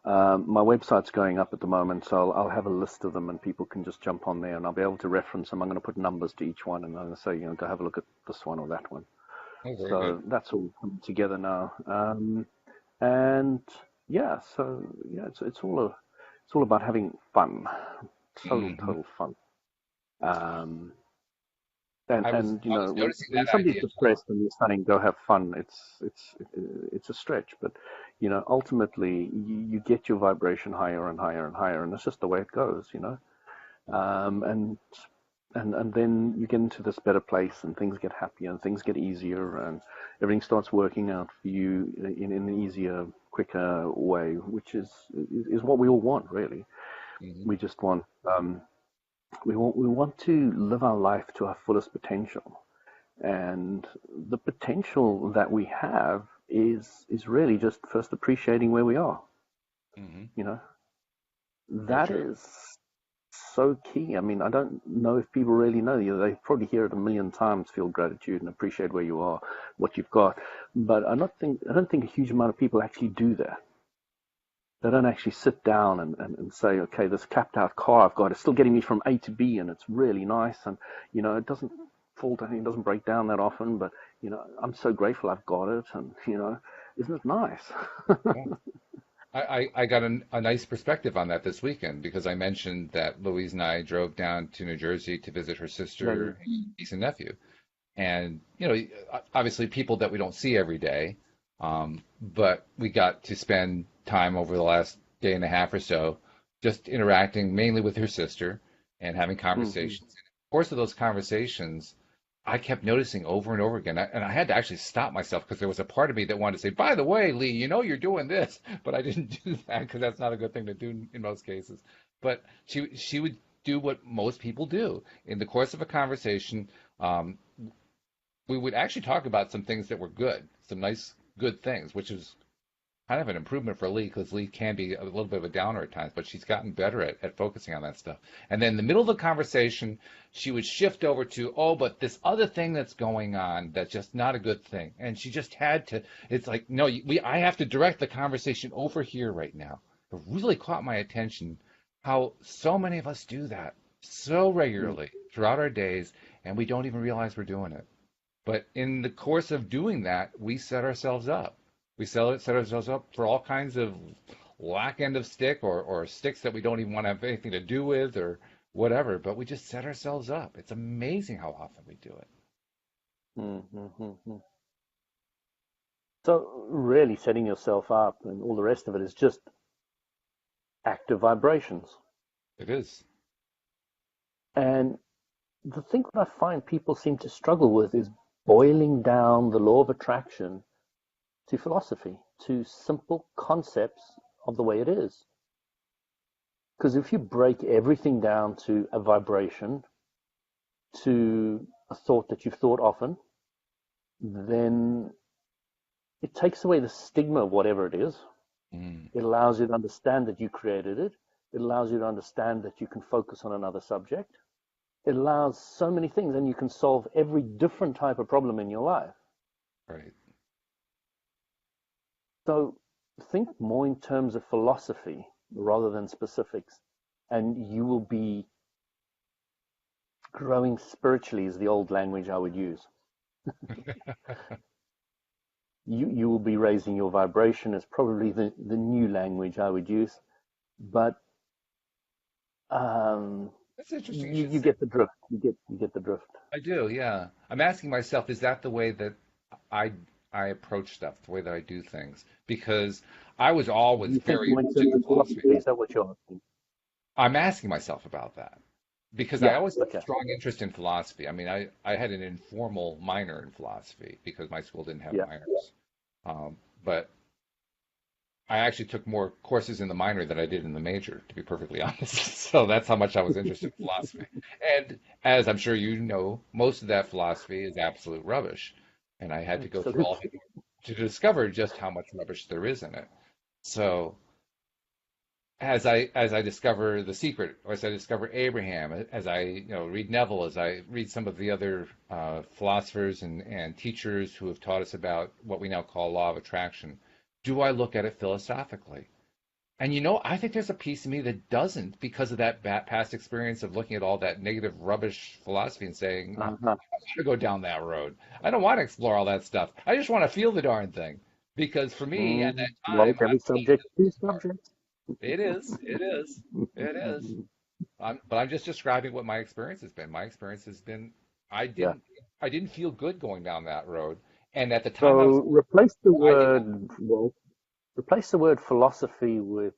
my website's going up at the moment, so I'll have a list of them, and people can just jump on there, and I'll be able to reference them. I'm going to put numbers to each one, and I'm going to say, go have a look at this one or that one. Oh, very good. So that's all coming together now. And yeah, so yeah, it's all about having fun, Hmm. total fun. Um, and I was and I was noticing when that somebody's idea. depressed and you're saying go have fun, it's a stretch, but ultimately you get your vibration higher and higher and higher, and it's just the way it goes. And then you get into this better place, and things get happier, and things get easier, and everything starts working out for you in an easier, quicker way, which is what we all want, really. Hmm. We just want we want to live our life to our fullest potential, and the potential that we have is really just first appreciating where we are. Hmm. You know, Very that true. is so key. I mean, I don't know if people really know. They probably hear it a million times, feel gratitude and appreciate where you are, what you've got. But I don't think a huge amount of people actually do that. They don't actually sit down and say, okay, this capped out car I've got is still getting me from A to B, and it's really nice, and it doesn't fall down, it doesn't break down that often, but I'm so grateful I've got it, and isn't it nice? Yeah. I got a nice perspective on that this weekend because I mentioned that Louise and I drove down to New Jersey to visit her Yeah, sister, niece, and nephew. And, obviously people that we don't see every day, but we got to spend time over the last day and a half or so just interacting mainly with her sister and having mm-hmm. conversations. In the course of those conversations, I kept noticing over and over again, and I had to actually stop myself because there was a part of me that wanted to say, "By the way, Lee, you're doing this," but I didn't do that because that's not a good thing to do in most cases. But she would do what most people do in the course of a conversation. Um, we would actually talk about some things that were good, some nice, good things, which is kind of an improvement for Lee because Lee can be a little bit of a downer at times, but she's gotten better at focusing on that stuff. And then in the middle of the conversation, she would shift over to, oh, but this other thing that's going on that's just not a good thing. And she just had to, it's like, no, I have to direct the conversation over here right now. It really caught my attention how so many of us do that so regularly throughout our days, and we don't even realize we're doing it. But in the course of doing that, we set ourselves up. Set ourselves up for all kinds of whack end of stick or sticks that we don't even want to have anything to do with or whatever, but we just set ourselves up. It's amazing how often we do it. Mm-hmm. So really setting yourself up and all the rest of it is just active vibrations. It is. And the thing that I find people seem to struggle with is boiling down the law of attraction to philosophy, to simple concepts of the way it is. Because if you break everything down to a vibration, to a thought that you've thought often, then it takes away the stigma of whatever it is. Mm, It allows you to understand that you created it. It allows you to understand that you can focus on another subject. It allows so many things, and you can solve every different type of problem in your life. right. So think more in terms of philosophy rather than specifics, and you will be growing spiritually, is the old language I would use. You will be raising your vibration is probably the new language I would use, but um, That's interesting you you should you say. get the drift. You get the drift. I do, yeah. I'm asking myself, is that the way that I I approach stuff, the way that I do things? Because I was always You think very more in interested terms in of philosophy. philosophy? Is that what you're asking? I'm asking myself about that because I Yeah. always had a Okay. strong interest in philosophy. I mean, I had an informal minor in philosophy because my school didn't have Yeah. minors. But I actually took more courses in the minor than I did in the major, to be perfectly honest. So that's how much I was interested in philosophy. And as I'm sure you know, most of that philosophy is absolute rubbish. And I had to go through all of it Absolutely. to discover just how much rubbish there is in it. So as I discover The Secret, or as I discover Abraham, as I read Neville, as I read some of the other philosophers and teachers who have taught us about what we now call law of attraction, do I look at it philosophically? And I think there's a piece of me that doesn't because of that past experience of looking at all that negative rubbish philosophy and saying, I don't Uh-huh. want to go down that road. I don't want to explore all that stuff. I just want to feel the darn thing. Because for me, at that Like time, I every believed subject, it two was hard. subjects. It is. It is. It is. But I'm just describing what my experience has been. My experience has been I Yeah. didn't I didn't feel good going down that road. And at the time I was So I didn't replace the word philosophy with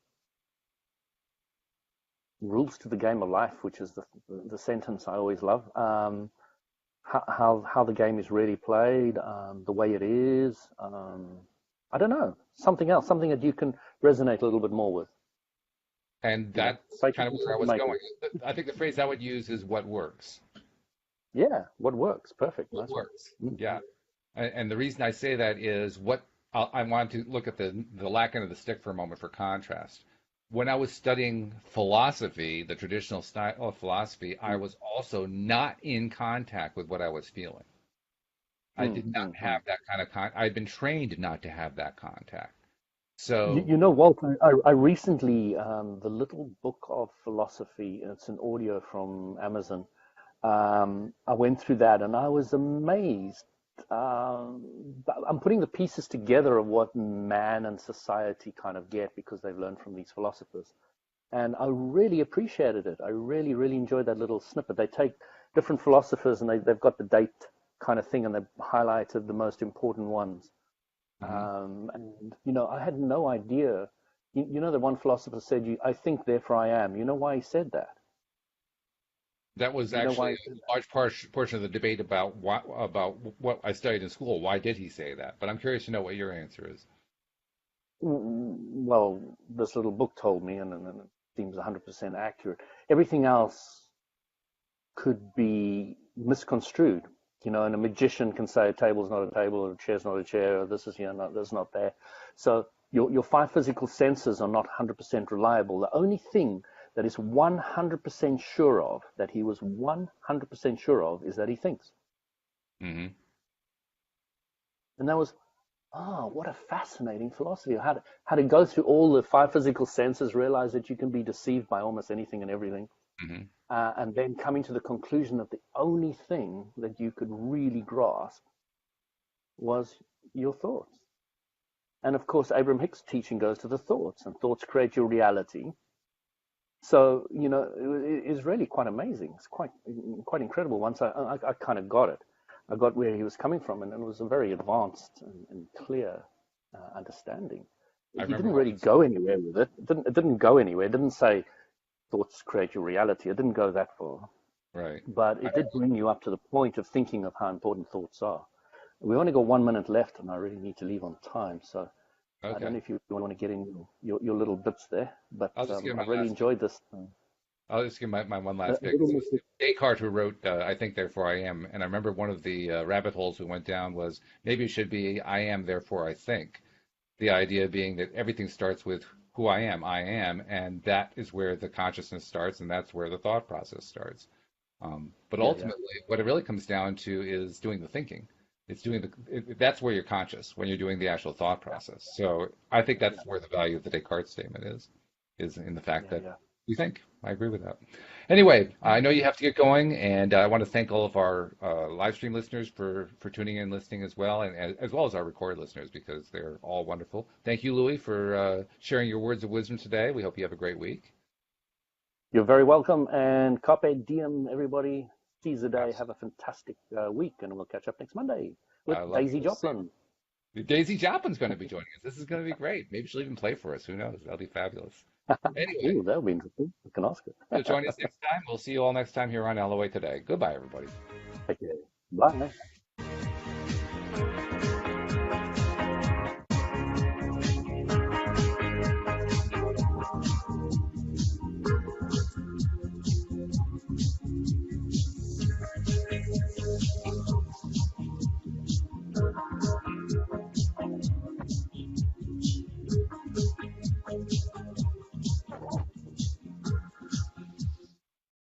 rules to the game of life, which is the sentence I always love. How the game is really played, the way it is. I don't know, something else, something that you can resonate a little bit more with. and You know, that's kind of basically where I something was make going. it. I think the phrase I would use is what works. Yeah, what works? Perfect, What nice one. works. Yeah. And the reason I say that is I want to look at the lack end of the stick for a moment for contrast. When I was studying philosophy, the traditional style of philosophy, I Mm, was also not in contact with what I was feeling. I mm, did not mm, mm. have that kind of I'd been trained not to have that contact. You, So, you know, Walt, I recently, the little book of philosophy, it's an audio from Amazon. I went through that and I was amazed. I'm putting the pieces together of what man and society kind of get because they've learned from these philosophers. And I really appreciated it. I really, really enjoyed that little snippet. They take different philosophers and they've got the date kind of thing and they've highlighted the most important ones. mhm. And, I had no idea. The one philosopher said, I think, therefore I am. You know why he said that? That was You know actually why he a said large portion of the debate about what I studied in school. Why did he say that? But I'm curious to know what your answer is. Well, this little book told me, and it seems 100% accurate. Everything else could be misconstrued. And a magician can say a table's not a table, or a chair's not a chair, or this is here, not this, not there. So your five physical senses are not 100% reliable. The only thing that is 100% sure of, that he was 100% sure of, is that he thinks. Hmm. And that was, what a fascinating philosophy. How to go through all the five physical senses, realize that you can be deceived by almost anything and everything, Hmm. and then coming to the conclusion that the only thing that you could really grasp was your thoughts. And of course, Abraham Hicks' teaching goes to the thoughts, and thoughts create your reality. So, it is really quite amazing. It's quite incredible. Once I kind of got it, I got where he was coming from, and it was a very advanced and clear understanding. I He remember didn't when really go anywhere with it. It didn't go anywhere. It didn't say thoughts create your reality. It didn't go that far. right. But I, it did bring you up to the point of thinking of how important thoughts are. We only got 1 minute left, and I really need to leave on time. So I don't okay. know if you want to get in your little bits there, but I'll just give my I've really last. enjoyed this. I'll just give my one A last pick. little It more. was Descartes who wrote "I think, therefore I am," and I remember one of the rabbit holes we went down was maybe it should be "I am, therefore I think." The idea being that everything starts with who I am, and that is where the consciousness starts, and that's where the thought process starts. But Yeah, yeah. ultimately, what it really comes down to is doing the thinking. It's doing that's where you're conscious when you're doing the actual thought process. So I think Yeah, that's where the value of the Descartes statement is in the fact yeah, that yeah. you think. I agree with that. Anyway, I know you have to get going, and I want to thank all of our live stream listeners for tuning in, listening as well, and as well as our recorded listeners because they're all wonderful. Thank you, Louis, for sharing your words of wisdom today. We hope you have a great week. You're very welcome, and carpe diem, everybody. Seize the day. Have Absolutely. a fantastic week, and we'll catch up next Monday with I love it. Daisy We'll see. Joplin. Daisy Joplin's going to be joining us. This is going to be great. Maybe she'll even play for us. Who knows? That'll be fabulous. Anyway, Ooh, that'll be interesting. I can ask so her. join us next time. We'll see you all next time here on LOA Today. Goodbye, everybody. Take care. Bye.